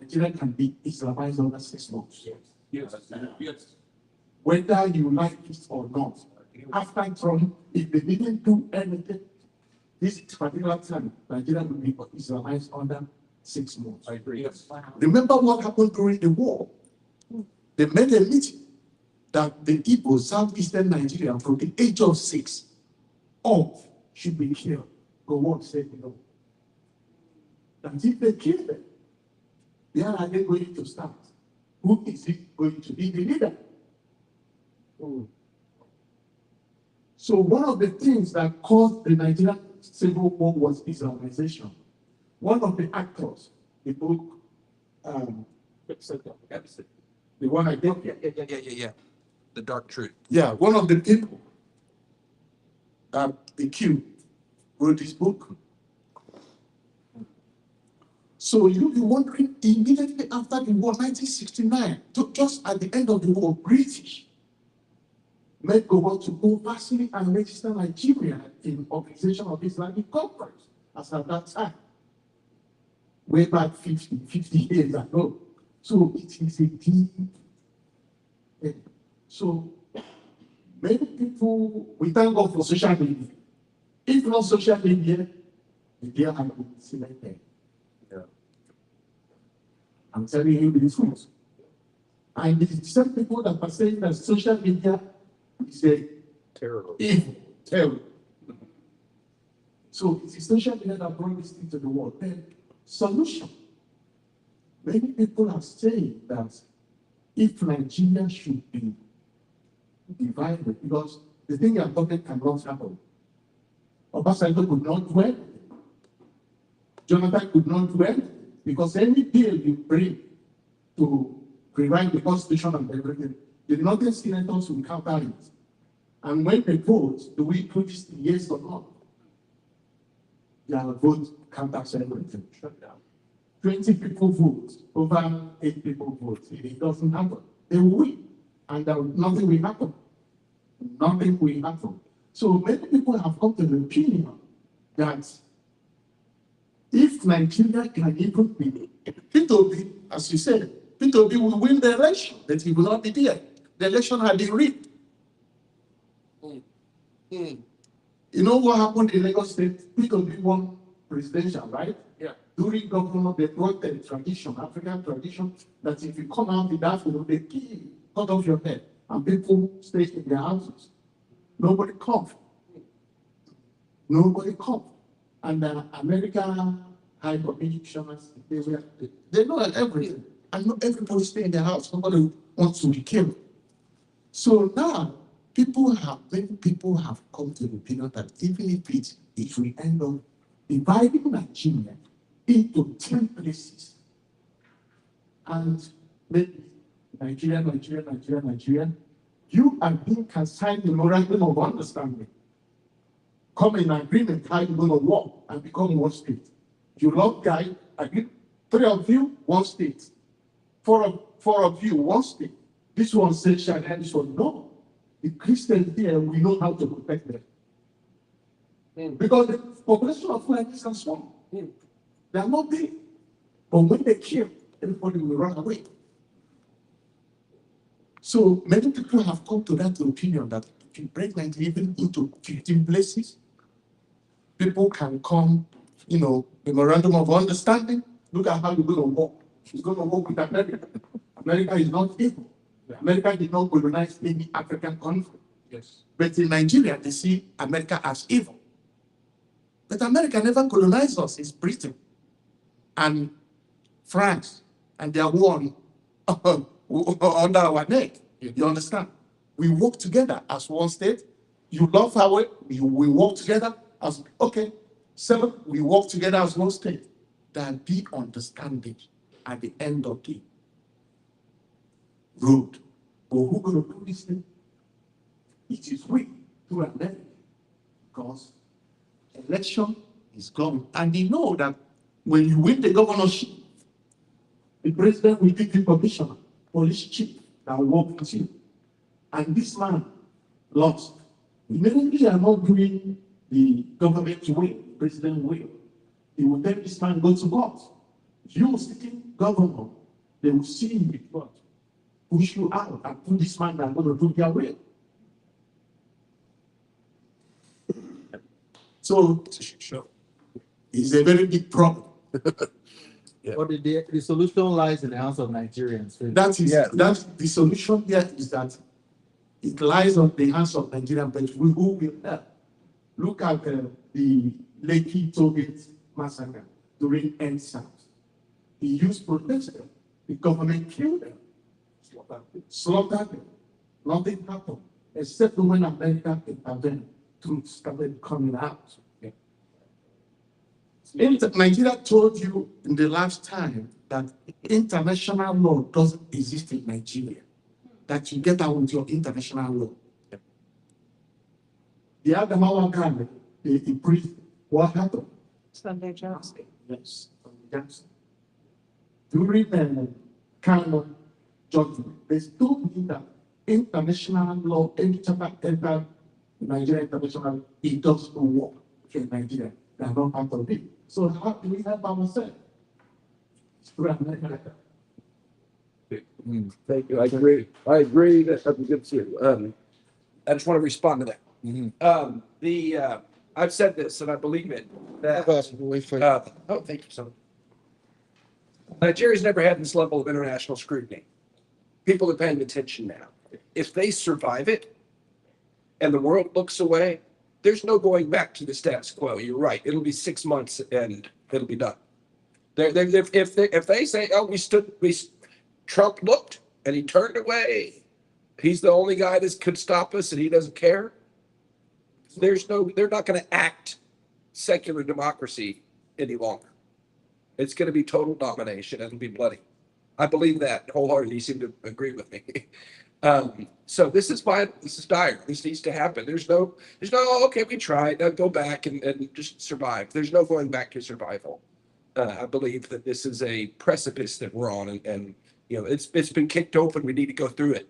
Speaker 7: Nigeria can be Islamized under 6 months.
Speaker 4: Yes.
Speaker 7: Whether you like it or not. After Trump, if they didn't do anything, this particular time, Nigeria will be Islamized under 6 months.
Speaker 1: I agree.
Speaker 7: Remember what happened during the war? They made a meeting that the Igbo, southeastern Nigeria, from the age of 6 up should be killed. But what said no? That if they kill them, where are they going to start? Who is it going to be the leader? So one of the things that caused the Nigerian Civil War was Islamization. One of the actors, the book, the one I did,
Speaker 1: Yeah. The dark truth.
Speaker 7: yeah, one of the people, the Q, wrote this book. So you'll be wondering, immediately after the war, 1969, just at the end of the war, British made over to oversee and register Nigeria in Organization of Islamic Conference as at that time, way back 50 years ago. So it is a deep thing. So many people, we thank God for social media. If not social media, the deal had been selected. I'm telling you the truth. And the same people that are saying that social media is a
Speaker 1: Terrible.
Speaker 7: evil, terrible. So it is social media that brought this thing to the world. Then solution. Many people are saying that if Nigeria should be divided, because the thing you're talking cannot happen. Obasanjo could not do it. Jonathan could not do it, because any bill you bring to rewrite the constitution and everything, the northern senators will counter it. And when they vote, do we put this yes or no? Their vote counters everything. Shut down. 20 people vote, over 8 people vote. It doesn't happen. They will win, and nothing will happen. Nothing will happen. So many people have come to the opinion that if Nigeria can even be, P2B, as you said, P2B will win the election, but he will not be there. The election had been rigged. You know what happened in Lagos State? P2B won presidential, right?
Speaker 1: Yeah.
Speaker 7: During government, they brought the tradition, African tradition, that if you come out in that, they kill you, cut off your head, and people stay in their houses. Nobody coughed. Nobody coughed. And American high commissioners, they know everything. And not everybody stay in their house. Nobody wants to be killed. So now, many people have come to the opinion that even if we end up dividing Nigeria into 10 places, and maybe Nigeria, you and me can sign the memorandum of understanding, come in agreement how you're going to work and become one state. You love guy, agree, 3 of you, one state. 4 of you, one state. This one says Sharia, this one no. The Christians here, we know how to protect them. Because the population of Fulani is small. They are not big. But when they kill, everybody will run away. So many people have come to that opinion that if you break Nigeria even into 15 places, people can come, memorandum of understanding. Look at how you're going to work. It's going to work with America. America is not evil. America did not colonize any African country.
Speaker 1: Yes.
Speaker 7: But in Nigeria, they see America as evil. But America never colonized us. It's Britain and France, and they are one under our neck. You understand? We work together as one state. You love our way, we work together as, okay, 7, we work together as one state. Then be understanding at the end of the road. But who's going to do this thing? It is we who are left, because election is gone. And you know that when you win the governorship, the president will give you commissioner, police chief that will work with you. And this man lost. Immediately you are not doing the government way, president way. He will tell this man go to court. You sitting governor, they will see you with God, push you out and put this man that going to do their way. So it's a very big problem.
Speaker 2: But the solution lies in the hands of Nigerians.
Speaker 7: That is,
Speaker 1: Yeah.
Speaker 7: that's the solution here is that it lies on the hands of Nigerian, but we who will help. Look at the Lekki Togate massacre during EndSARS. He used protection. The government killed them, slaughtered them. Nothing happened, except when America intervened, truth started coming out. Nigeria told you in the last time that international law doesn't exist in Nigeria, that you get out with your international law. The Adamawa guy, the priest, what happened?
Speaker 3: Sunday Johnson.
Speaker 7: Yes, Jackson. During the Kano judgment, they still believe that international law, any chapter enter Nigeria international, it doesn't work in Nigeria. They are not part of it. So how do we help ourselves? Through America.
Speaker 1: Thank you. I agree that that's good too. I just want to respond to that. I've said this and I believe it. That, thank you, son. Nigeria's never had this level of international scrutiny. People are paying attention now. If they survive it and the world looks away, there's no going back to the status quo. You're right. It'll be 6 months and it'll be done. If they say, oh, Trump looked and he turned away, he's the only guy that could stop us and he doesn't care. They're not going to act secular democracy any longer. It's going to be total domination and it'll be bloody. I believe that wholeheartedly. You seem to agree with me. So this is dire. This needs to happen. There's no, oh, okay, we tried. Now go back and just survive. There's no going back to survival. I believe that this is a precipice that we're on, and you know, it's been kicked open. We need to go through it.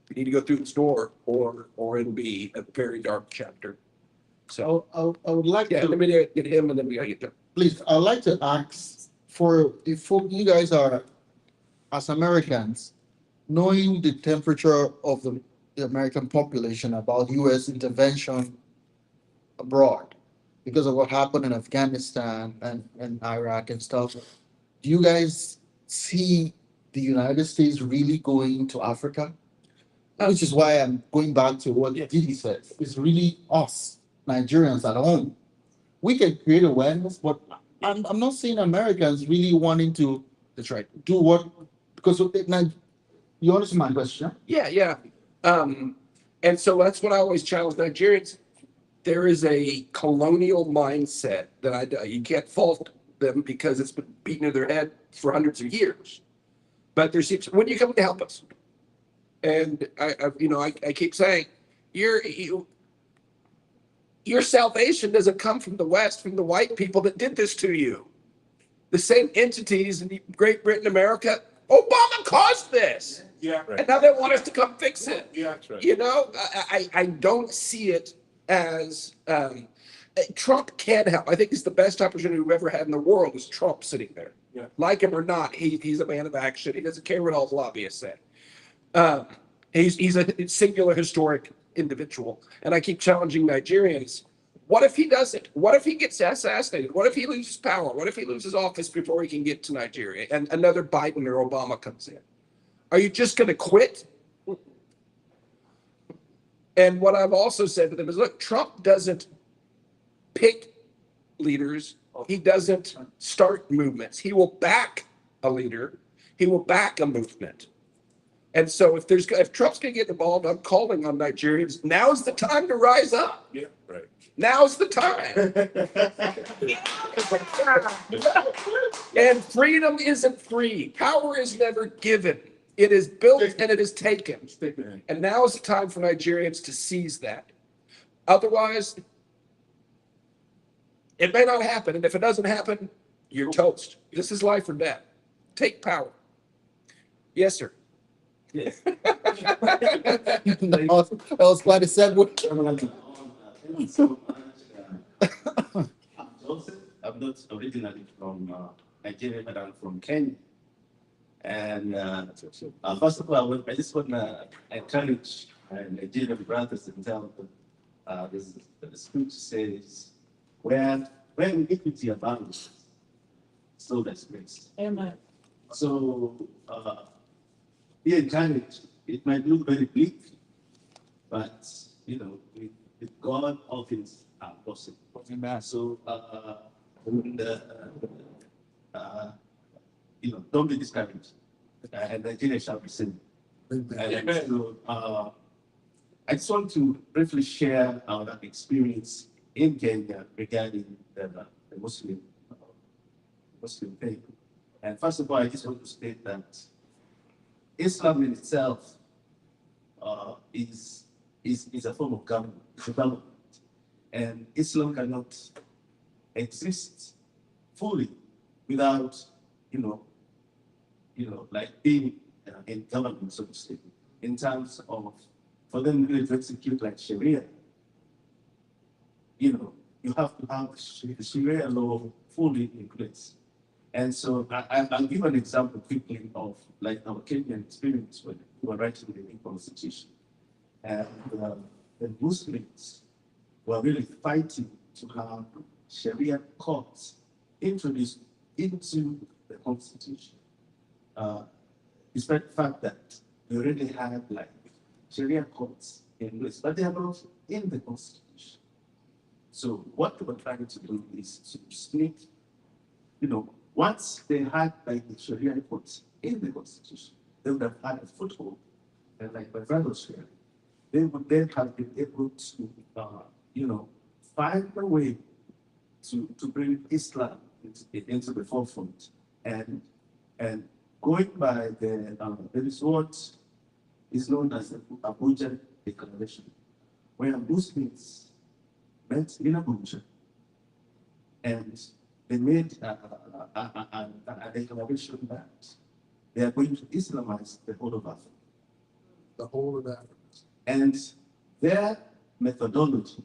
Speaker 1: We need to go through this door, or it'll be a very dark chapter. So
Speaker 2: I would like
Speaker 1: yeah,
Speaker 2: to,
Speaker 1: let me get him, and then we gotta get there.
Speaker 2: please, I'd like to ask for you guys are, as Americans, knowing the temperature of the American population about US intervention abroad because of what happened in Afghanistan and Iraq and stuff. Do you guys see the United States really going to Africa? Which is why I'm going back to what Didi said. It's really us, Nigerians at home. We can create awareness, but I'm not seeing Americans really wanting to
Speaker 1: That's right.
Speaker 2: do what, because you understand my question?
Speaker 1: Yeah. And so that's what I always challenge Nigerians. There is a colonial mindset that you can't fault them because it's been beaten in their head for hundreds of years. But there seems, when you come to help us, and I keep saying, your salvation doesn't come from the West, from the white people that did this to you. The same entities in Great Britain, America, Obama caused this.
Speaker 4: Yeah, right.
Speaker 1: And now they want us to come fix it.
Speaker 4: Yeah, that's right.
Speaker 1: You know, I don't see it as Trump can help. I think it's the best opportunity we've ever had in the world is Trump sitting there.
Speaker 4: Yeah.
Speaker 1: Like him or not, he's a man of action. He doesn't care what all the lobbyists say. He's a singular historic individual. And I keep challenging Nigerians. What if he doesn't? What if he gets assassinated? What if he loses power? What if he loses office before he can get to Nigeria and another Biden or Obama comes in? Are you just going to quit? And what I've also said to them is, look, Trump doesn't pick leaders. He doesn't start movements. He will back a leader. He will back a movement. And so if Trump's going to get involved, I'm calling on Nigerians. Now's the time to rise up.
Speaker 4: Yeah, right.
Speaker 1: Now's the time. And freedom isn't free. Power is never given. It is built and it is taken. And now is the time for Nigerians to seize that. Otherwise, it may not happen. And if it doesn't happen, you're toast. This is life or death. Take power. Yes, sir.
Speaker 2: That was quite a segue.
Speaker 5: Thank you so much. I'm Joseph. I'm not originally from Nigeria, but I'm from Kenya. And first of all, I just want to encourage Nigerian brothers and tell them the scripture says, where iniquity abounds, so there's grace.
Speaker 3: Amen.
Speaker 5: So be encouraged. It might look very bleak, but with God, all things are possible.
Speaker 2: Amen.
Speaker 5: So don't be discouraged. And Nigeria shall be saved.
Speaker 1: Amen.
Speaker 5: So I just want to briefly share our experience in Kenya regarding the Muslim faith. And first of all, I just want to state that Islam in itself is a form of development, and Islam cannot exist fully without like being in government, so to speak, in terms of for them really to execute like Sharia. You have to have the Sharia law fully in place. And so I'll give an example quickly of like our Kenyan experience when we were writing the new constitution. And the Muslims were really fighting to have Sharia courts introduced into the constitution. Despite the fact that we already had like Sharia courts in place, but they are not in the constitution. So what we were trying to do is to split, once they had like the Sharia courts in the constitution, they would have had a foothold. And like my brother was sharing, they would then have been able to, find a way to bring Islam into the forefront. And going by there is what is known as the Abuja Declaration, where Muslims met in Abuja and they made a declaration that they are going to Islamize the whole of Africa.
Speaker 2: The whole of that.
Speaker 5: And their methodology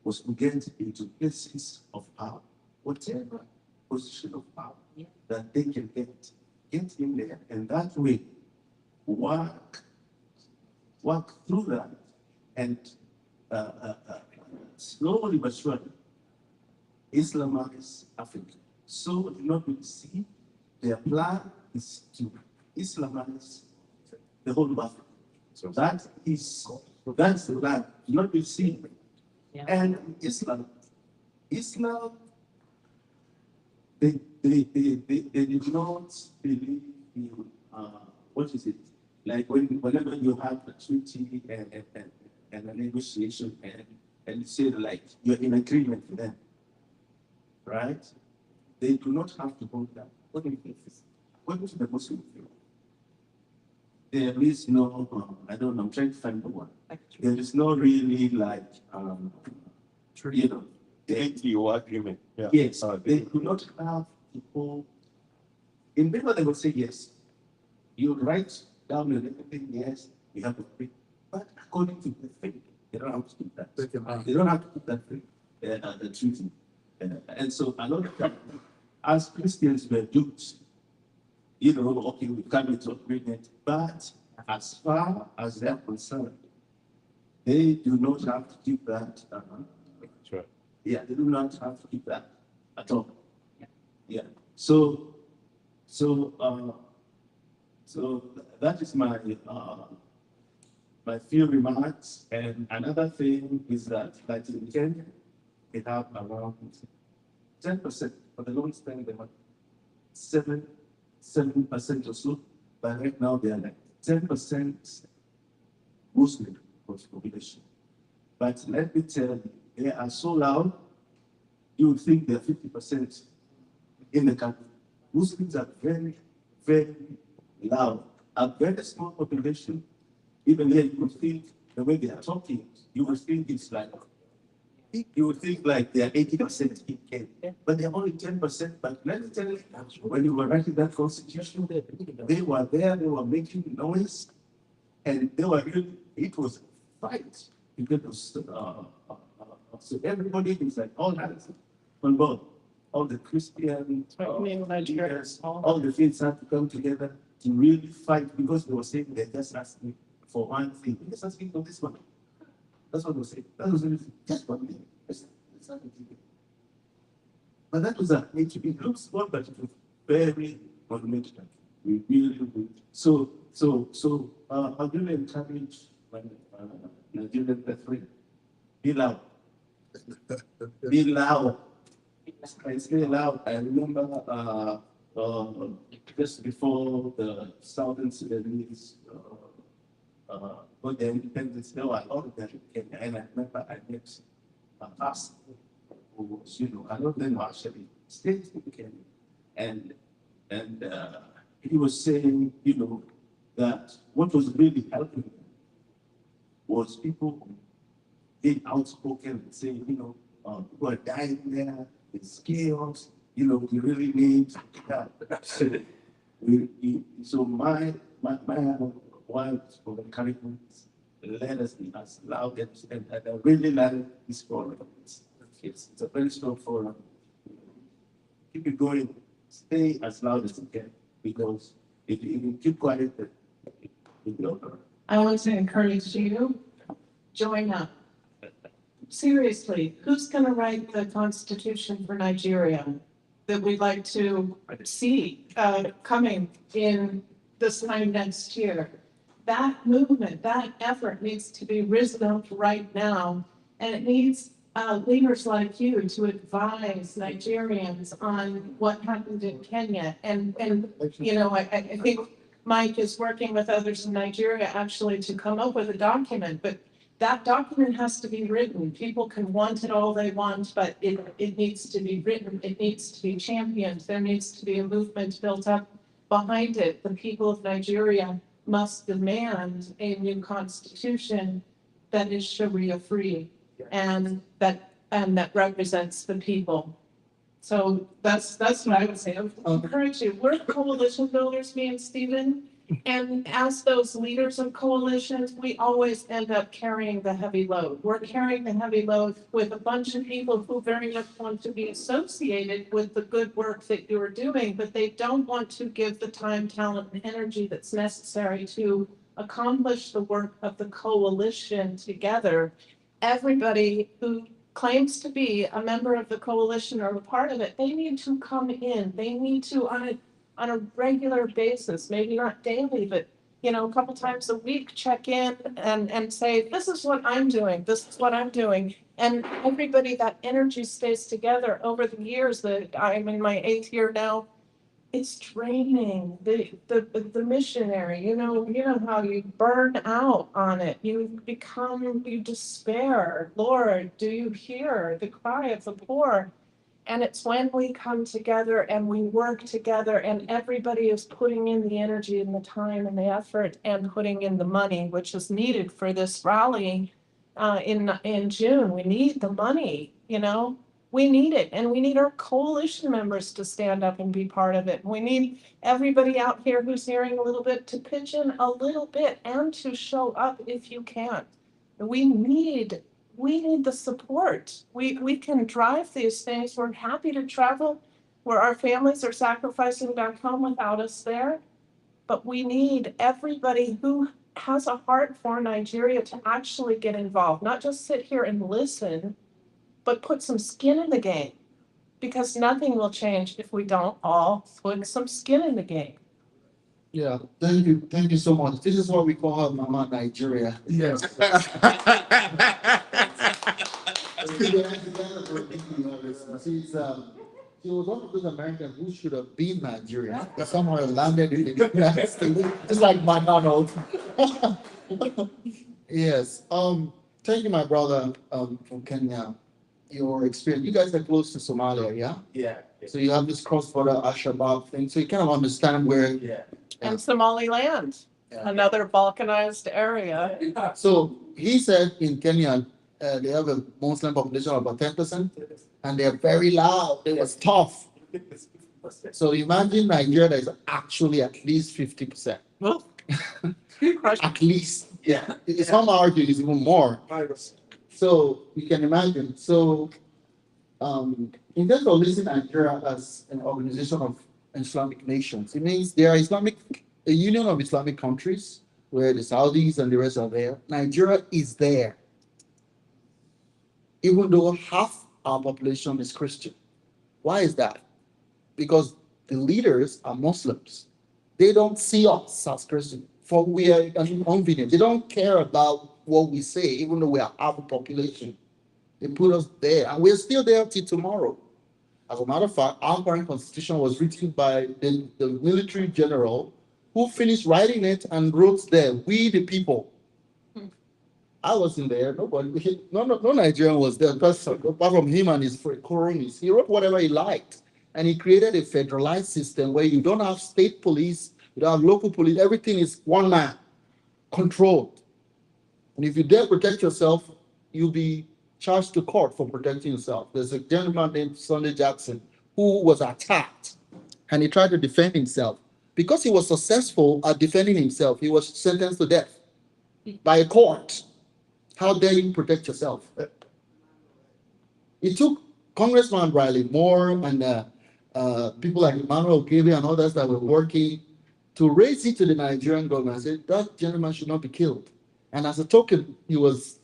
Speaker 5: was to get into places of power, whatever position of power that they can get in there, and that way work through that, and slowly but surely Islamize Africa. So do not really see their plan is to Islamize the whole of Africa. So that's the plan. Do not be seen. And Islam, they did not believe in what is it? Like whenever you have a treaty and a negotiation and you say like you're in agreement with them, right? They do not have to hold that. What do you think? According to the Muslim view, there is no, I don't know, I'm trying to find the one. There is no really like,
Speaker 9: Treaty or agreement. Yeah.
Speaker 5: yes, they do not have to hold. In paper, they will say yes. You write down everything, yes, you have to agree. But according to the faith, they don't have to do that. They don't have to put that the treaty. And so a lot of time, as Christians, we're duped. Okay, we come into agreement, but as far as they're concerned, they do not have to keep that.
Speaker 9: Sure.
Speaker 5: Yeah, they do not have to keep that at all. Yeah. So that is my my few remarks. And another thing is that, like in Kenya, they have around 10%. For the longest time, they were 7% or so. But right now, they are like 10% Muslim population. But let me tell you, they are so loud, you would think they're 50% in the country. Muslims are very, very loud. A very small population, even here, you would think the way they are talking, you would think it's like, you would think like they are 80% in Kenya, but they're only 10%. But let me tell you, when you were writing that constitution, they were there, they were making noise, and they were really, it was a fight. Because so everybody is like all hands on board. All the Christian leaders, all the faiths had to come together to really fight, because they were saying they're just asking for one thing. They're just asking for this one. That's what they were saying. That was just one thing. It's not a thing. But that was it looks small, but it was very monumental. We really, I'll give you encourage when Nigerian brethren, be loud. Be loud. I say loud. I remember just before the Southern Sudanese got their independence, there were a lot of them in Kenya, and I remember I met us who was, a lot of them were actually stayed in Kenya, and he was saying, that what was really helping them was people being outspoken and saying, people are dying there, it's chaos, we really need help. So my wife for encouragement, let us be as loud and I really like this forum. It's a very strong forum. Keep it going, stay as loud as you can, because if you keep quiet, it will go.
Speaker 3: I want to encourage you, join up. Seriously, who's gonna write the Constitution for Nigeria that we'd like to see coming in this time next year? That movement, that effort needs to be risen up right now, and it needs leaders like you to advise Nigerians on what happened in Kenya. And I think Mike is working with others in Nigeria actually to come up with a document, but that document has to be written. People can want it all they want, but it needs to be written. It needs to be championed. There needs to be a movement built up behind it. The people of Nigeria must demand a new constitution that is Sharia free and that represents the people. So that's what I would say. I would encourage you. We're coalition builders, me and Stephen. And as those leaders of coalitions, we always end up carrying the heavy load. We're carrying the heavy load with a bunch of people who very much want to be associated with the good work that you're doing, but they don't want to give the time, talent, and energy that's necessary to accomplish the work of the coalition together. Everybody who claims to be a member of the coalition or a part of it, they need to come in. They need to, on a regular basis, maybe not daily, but a couple times a week, check in and say, this is what I'm doing, this is what I'm doing. And everybody, that energy stays together over the years that I'm in my 8th year now. It's draining. The missionary, you know how you burn out on it. You despair. Lord, do you hear the cry of the poor? And it's when we come together and we work together and everybody is putting in the energy and the time and the effort and putting in the money, which is needed for this rally in June. We need the money, we need it. And we need our coalition members to stand up and be part of it. We need everybody out here who's hearing a little bit to pitch in a little bit and to show up if you can. We need the support. We can drive these things. We're happy to travel where our families are sacrificing back home without us there. But we need everybody who has a heart for Nigeria to actually get involved, not just sit here and listen, but put some skin in the game. Because nothing will change if we don't all put some skin in the game.
Speaker 2: Yeah, thank you so much. This is what we call her Mama Nigeria.
Speaker 6: Yes.
Speaker 2: She was one of those Americans who should have been Nigerian, but somehow landed in the United States, just like McDonald's. Yes. Thank you, my brother, from Kenya. Your experience. You guys are close to Somalia, yeah?
Speaker 5: Yeah.
Speaker 2: So you have this cross-border Al-Shabaab thing, so you kind of understand where.
Speaker 5: Yeah.
Speaker 3: And Somaliland,
Speaker 2: Yeah.
Speaker 3: another balkanized area.
Speaker 2: So he said in Kenya, they have a Muslim population of about 10%, and they're very loud. It was tough. So imagine Nigeria that is actually at least 50%.
Speaker 3: Well,
Speaker 2: At least.
Speaker 5: Yeah.
Speaker 2: Some argue it's even more. So you can imagine. So in terms of listing Nigeria as an organization of Islamic nations, it means there are a union of Islamic countries where the Saudis and the rest are there. Nigeria is there, even though half our population is Christian. Why is that? Because the leaders are Muslims. They don't see us as Christians. For we are inconvenient. They don't care about what we say, even though we are half the population. They put us there, and we're still there till tomorrow. As a matter of fact, our current constitution was written by the military general who finished writing it and wrote there, "We the people." I wasn't there. Nobody, no Nigerian was there. Apart from him and his cronies, he wrote whatever he liked, and he created a federalized system where you don't have state police, you don't have local police. Everything is one man controlled. And if you dare protect yourself, you'll be charged to court for protecting yourself. There's a gentleman named Sunday Jackson who was attacked, and he tried to defend himself. Because he was successful at defending himself, he was sentenced to death by a court. How dare you protect yourself? It took Congressman Riley Moore and people like Emmanuel Gabriel and others that were working to raise it to the Nigerian government and say that gentleman should not be killed. And as a token, he was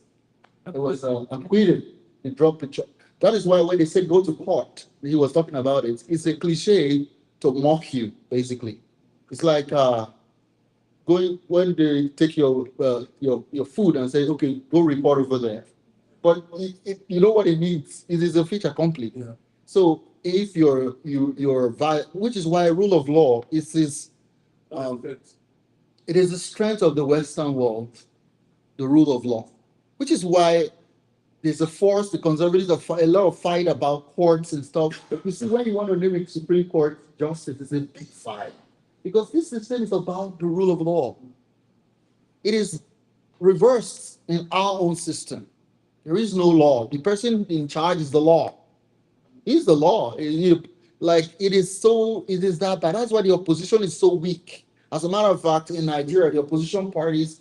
Speaker 2: acquitted. He dropped the charge. That is why when they said go to court, he was talking about it. It's a cliche to mock you, basically. It's like going when they take your food and say, okay, go report over there. But you know what it means? It is a fait accompli. Yeah. So if which is why rule of law it is the strength of the Western world, the rule of law, which is why there's a force, the conservatives a lot of fight about courts and stuff. You see, when you want to limit Supreme Court justice, it's a big fight. Because this system is about the rule of law. It is reversed in our own system. There is no law. The person in charge is the law. He's the law. It is that bad. That's why the opposition is so weak. As a matter of fact, in Nigeria, the opposition parties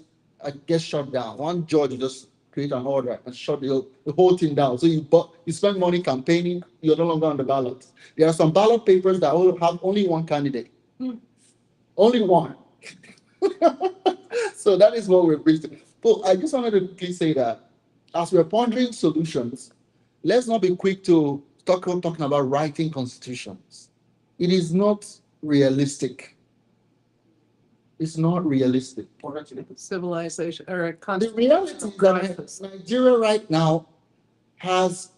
Speaker 2: get shut down. One judge will just create an order and shut the whole thing down. So you spend money campaigning, you're no longer on the ballot. There are some ballot papers that have only one candidate. Only one. So that is what we're preaching. But I just wanted to quickly say that as we're pondering solutions, let's not be quick to talking about writing constitutions. It is not realistic. It's not realistic.
Speaker 3: Civilization or a
Speaker 2: The reality is that Nigeria right now has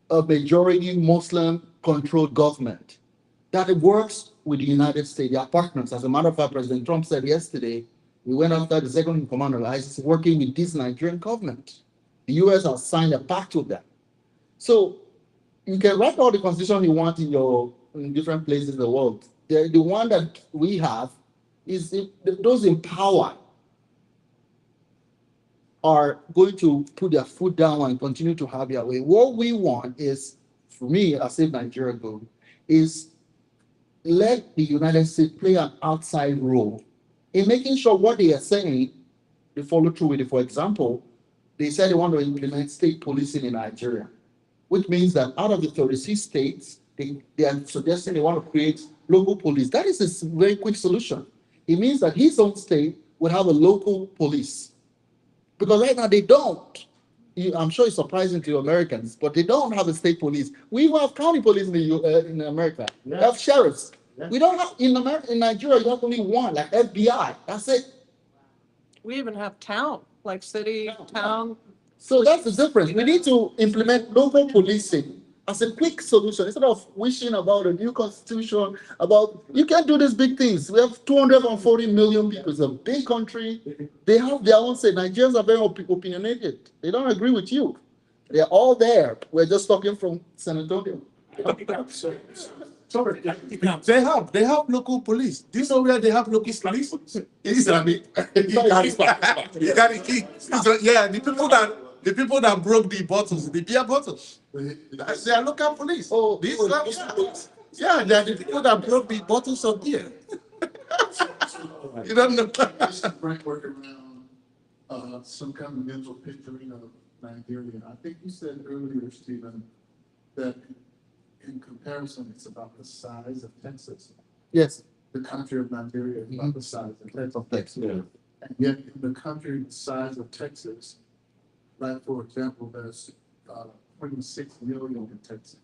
Speaker 2: a majority Muslim controlled government that works with the United States. They are partners. As a matter of fact, President Trump said yesterday, we went after the second in command of ISIS working with this Nigerian government. The US has signed a pact with them. So you can write all the constitution you want in different places in the world. The one that we have is those in power are going to put their foot down and continue to have their way. What we want is, for me, as a Nigeria goal, is let the United States play an outside role in making sure what they are saying, they follow through with it. For example, they said they want to implement state policing in Nigeria, which means that out of the 36 states, they are suggesting they want to create local police. That is a very quick solution. It means that his own state would have a local police. Because right now they don't. I'm sure it's surprising to Americans, but they don't have a state police. We even have county police in America. Yeah. We have sheriffs. Yeah. We don't have in Nigeria. You have only one, like FBI. That's it.
Speaker 3: We even have town, like city, town.
Speaker 2: So that's the difference. We need to implement local policing as a quick solution instead of wishing about a new constitution. You can't do these big things. We have 240 million people. It's a big country. They have their own say. Nigerians are very opinionated. They don't agree with you. They're all there. We're just talking from San Antonio.
Speaker 6: Sorry, they have local police. Do you know where they have local police? Yeah, the people that broke the bottles, the beer bottles. That's their local police.
Speaker 2: Oh,
Speaker 6: yeah, they're the people that broke the bottles of beer. You don't know.
Speaker 7: Framework around some kind of mental picturing of Nigeria. I think you said earlier, Stephen, that in comparison, it's about the size of Texas.
Speaker 2: Yes.
Speaker 7: The country of Nigeria is about the size of Texas.
Speaker 2: Yeah.
Speaker 7: And yet, in the country the size of Texas, like for example, there's 26 million in Texas.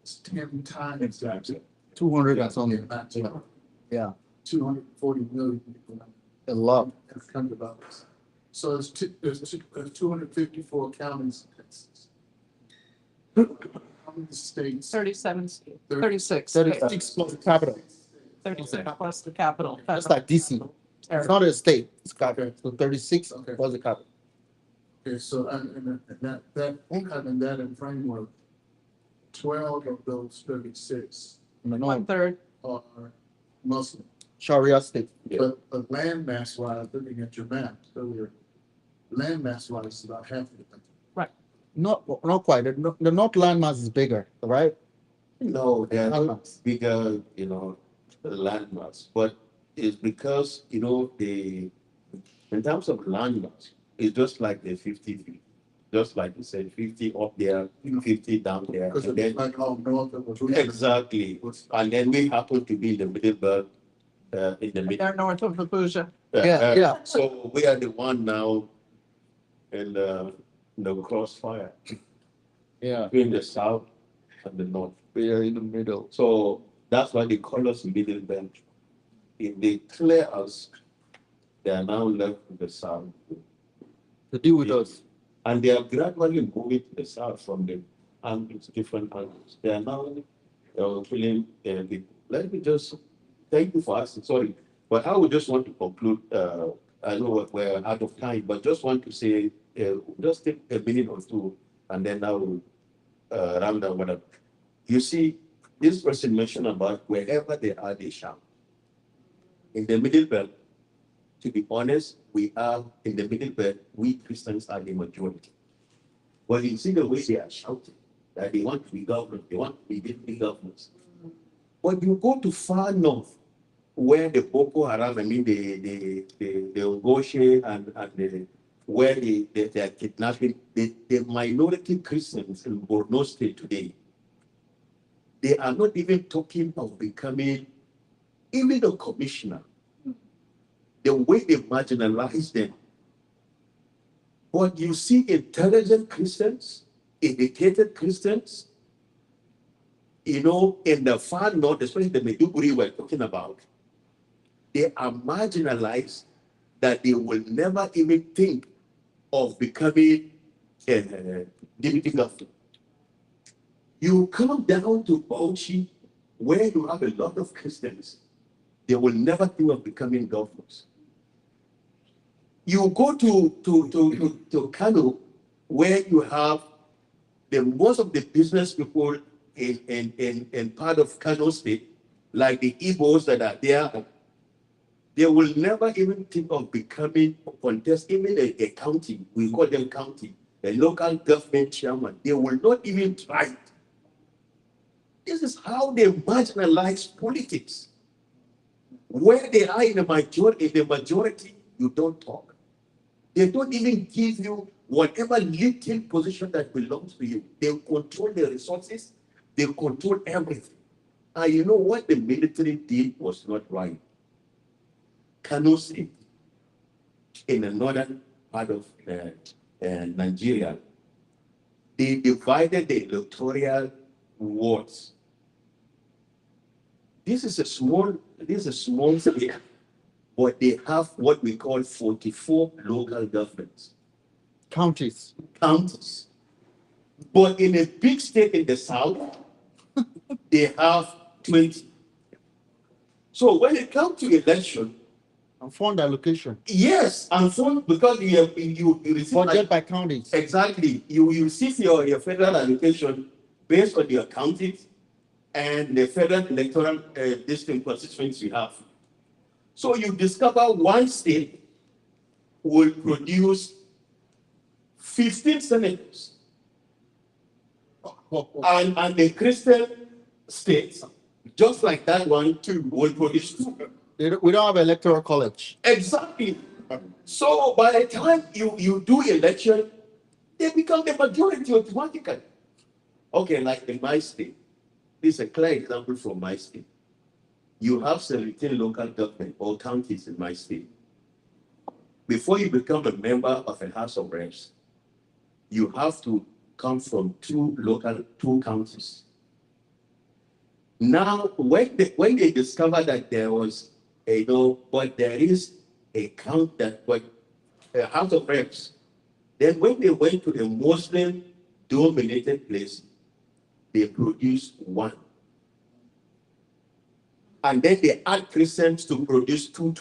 Speaker 7: It's 10 times.
Speaker 4: Exactly.
Speaker 2: 200 and something.
Speaker 7: Maximum.
Speaker 2: Yeah,
Speaker 7: 240 million people
Speaker 2: a lot.
Speaker 7: have come to us. So there's 254 counties. in Texas. How many states?
Speaker 3: 37 states,
Speaker 7: 36.
Speaker 2: 36 plus the capital.
Speaker 3: 36 plus the capital.
Speaker 2: That's like DC. It's not a state, it's capital.
Speaker 7: Okay.
Speaker 2: So 36
Speaker 7: Okay.
Speaker 2: plus the capital.
Speaker 7: Okay, so and having that in framework, 12 of those 36
Speaker 2: No,
Speaker 3: One third,
Speaker 7: are Muslim.
Speaker 2: Sharia state.
Speaker 7: But land mass wise, looking at your map earlier, land mass wise is about half of the country.
Speaker 2: Not quite. The North landmass is bigger, right?
Speaker 5: No, they are not
Speaker 2: Landmass.
Speaker 5: bigger, landmass, but it's because, in terms of landmass, it's just like the 50-50. Just like you said, 50 up there, 50 down there.
Speaker 7: Because
Speaker 5: And
Speaker 7: it's
Speaker 5: then,
Speaker 7: like all north of what we.
Speaker 5: exactly. And then we happen to be in the middle belt, in the middle.
Speaker 3: they're north of Abuja.
Speaker 2: Yeah.
Speaker 5: So we are the one now in the crossfire
Speaker 2: Yeah,
Speaker 5: between the south and the north.
Speaker 2: we are in the middle.
Speaker 5: So that's why they call us middle belt. If they clear us, they are now left with the south.
Speaker 2: To deal with us.
Speaker 5: And they are gradually moving to the south from the angles, different angles. They are now feeling, let me just, thank you for asking, sorry. But I would just want to conclude, I know we're out of time, but just want to say, just take a minute or two, and then I will round up whatever. You see, this person mentioned about wherever they are, they shall. In the middle belt, to be honest, we are in the middle belt, we Christians are the majority. Well, you see the way they are shouting, that they want to be government, they want to be big governments. But you go to far north, where the Boko Haram, the Ogoshe and where they are kidnapping, the minority Christians in Borno State today, they are not even talking of becoming even a commissioner. The way they marginalize them. But you see intelligent Christians, educated Christians, in the far north, especially the Maiduguri we're talking about, they are marginalized that they will never even think of becoming deputy governor. You come down to Bauchi, where you have a lot of Christians, they will never think of becoming governors. You go to Kano, where you have most of the business people in part of Kano State, like the Igbos that are there, they will never even think of becoming a contest, even a county, we call them county, a local government chairman. They will not even try it. This is how they marginalize politics. Where they are in the majority, you don't talk. They don't even give you whatever little position that belongs to you. They control the resources, they control everything. And you know what the military did was not right. Kano State, in the northern part of Nigeria, they divided the electoral wards. This is a small state, but they have what we call 44 local governments.
Speaker 2: Counties.
Speaker 5: Counties. But in a big state in the south, they have 20. So when it comes to election,
Speaker 2: And fund allocation.
Speaker 5: yes, and so because you receive
Speaker 2: Budget by counties.
Speaker 5: exactly, you receive your federal allocation based on your counties and the federal electoral district constituencies you have. So you discover one state will produce 15 senators. And the Christian states, just like that one too, will produce 2.
Speaker 2: We don't have electoral college.
Speaker 5: Exactly. So by the time you do election, they become the majority automatically. Okay, like in my state, this is a clear example from my state. You have 17 local government or counties in my state. Before you become a member of a House of Reps, you have to come from 2 counties. Now, when they discovered that there was but there is a count that what a House of Reps. Then when they went to the Muslim dominated place, they produced one. And then they add Christians to produce two.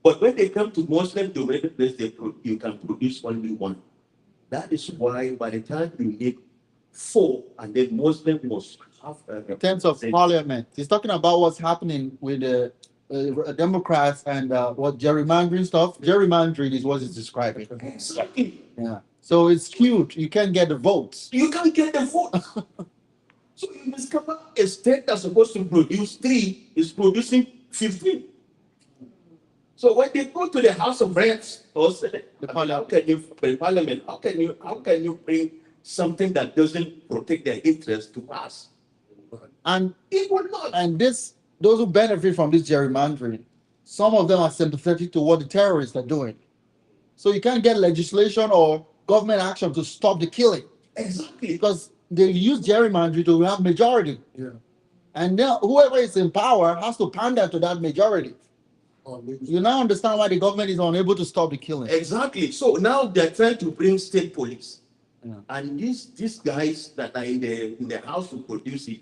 Speaker 5: But when they come to Muslim dominated place, you can produce only one. That is why by the time you need four, and then Muslim must have
Speaker 2: In terms of parliament, he's talking about what's happening with the Democrats and what gerrymandering stuff. Gerrymandering is what he's describing.
Speaker 5: Exactly.
Speaker 2: Yeah. So it's skewed. You can't get the votes.
Speaker 5: You can't get the vote. So you discover a state that's supposed to produce 3 is producing 15. So when they go to the House of Reps or Senate, how can you bring something that doesn't protect their interest to pass?
Speaker 2: And
Speaker 5: It would not.
Speaker 2: and those who benefit from this gerrymandering, some of them are sympathetic to what the terrorists are doing. So you can't get legislation or government action to stop the killing
Speaker 5: Exactly.
Speaker 2: because they use gerrymandering to have majority.
Speaker 7: Yeah.
Speaker 2: And now whoever is in power has to pander to that majority. You now understand why the government is unable to stop the killing.
Speaker 5: Exactly. So now they're trying to bring state police.
Speaker 2: Yeah.
Speaker 5: And these guys that are in the house to produce it,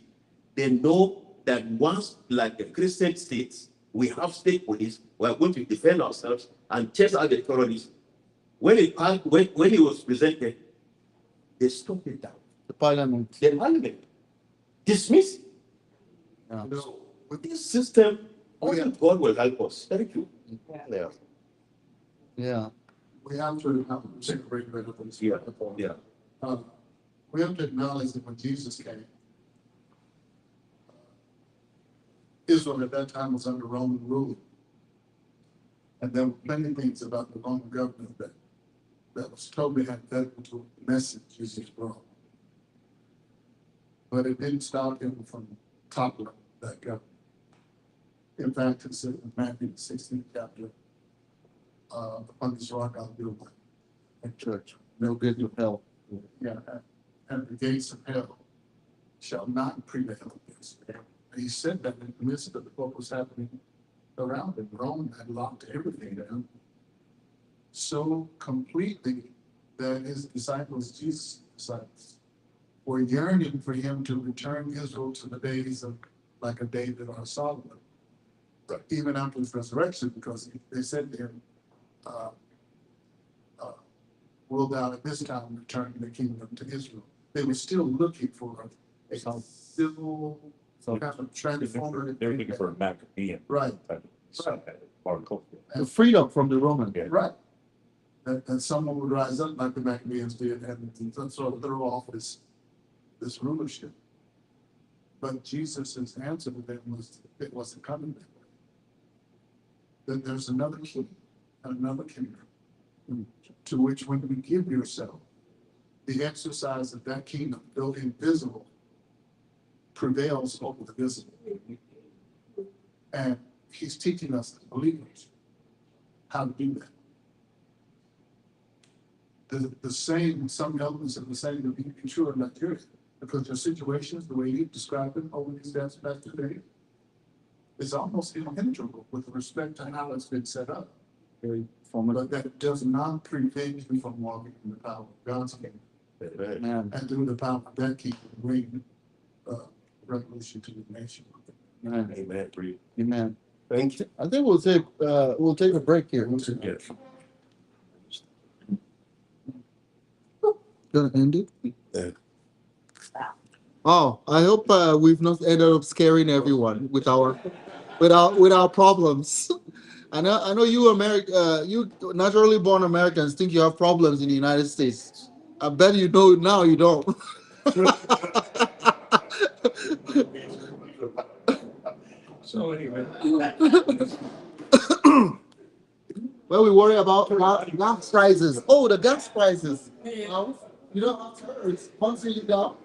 Speaker 5: they know that once, like the Christian states, we have state police, we are going to defend ourselves and chase out the terrorists. When it was presented, they stopped it down.
Speaker 2: The parliament.
Speaker 5: The parliament dismissed.
Speaker 2: Yeah.
Speaker 5: So with this system, only God will help us. Thank you. Yeah.
Speaker 2: Yeah.
Speaker 7: We have to separate this.
Speaker 5: Yeah. Yeah.
Speaker 7: We have to acknowledge that when Jesus came, Israel at that time was under Roman rule. And there were plenty of things about the Roman government that was totally antithetical to the message Jesus brought. But it didn't stop him from toppling that government. In fact, it's in Matthew the 16th chapter, upon this rock I'll build my church.
Speaker 2: No good to hell.
Speaker 7: Yeah, and the gates of hell shall not prevail against it. And he said that in the midst of what was happening around him. Rome had locked everything down so completely that his disciples, Jesus' disciples, were yearning for him to return Israel to the days of like a David or a Solomon. But even after his resurrection, because they said to him, will thou at this time return the kingdom to Israel? They were still looking for a civil kind of transformative.
Speaker 4: They're looking for a Maccabean.
Speaker 7: Right.
Speaker 2: The freedom from the Roman.
Speaker 7: Right. And someone would rise up like the Maccabees did and sort of throw off this rulership. But Jesus' answer to them was, it wasn't coming that way. That there's another king, another kingdom, to which when you give yourself, the exercise of that kingdom, though invisible, prevails over the visible. And he's teaching us as believers how to do that. The same, some elements of the same to be sure not yours, because your situations, the way you describe them over these past today, is almost impenetrable with respect to how it's been set up.
Speaker 2: Very formative.
Speaker 7: But that does not prevent you from walking in the power of God's kingdom.
Speaker 2: Man.
Speaker 7: And through the power of that kingdom, bring revolution to the nation.
Speaker 2: Man.
Speaker 5: Amen.
Speaker 2: Amen.
Speaker 5: Thank you.
Speaker 2: I think we'll take a break here.
Speaker 5: Yes.
Speaker 2: Gonna end it?
Speaker 5: Yeah.
Speaker 2: Oh, I hope we've not ended up scaring everyone with our problems. I know you you naturally born Americans think you have problems in the United States. I bet you know now you don't.
Speaker 4: So anyway.
Speaker 2: Well, we worry about gas prices. Oh, the gas prices. You don't have to hurry. It's constantly down.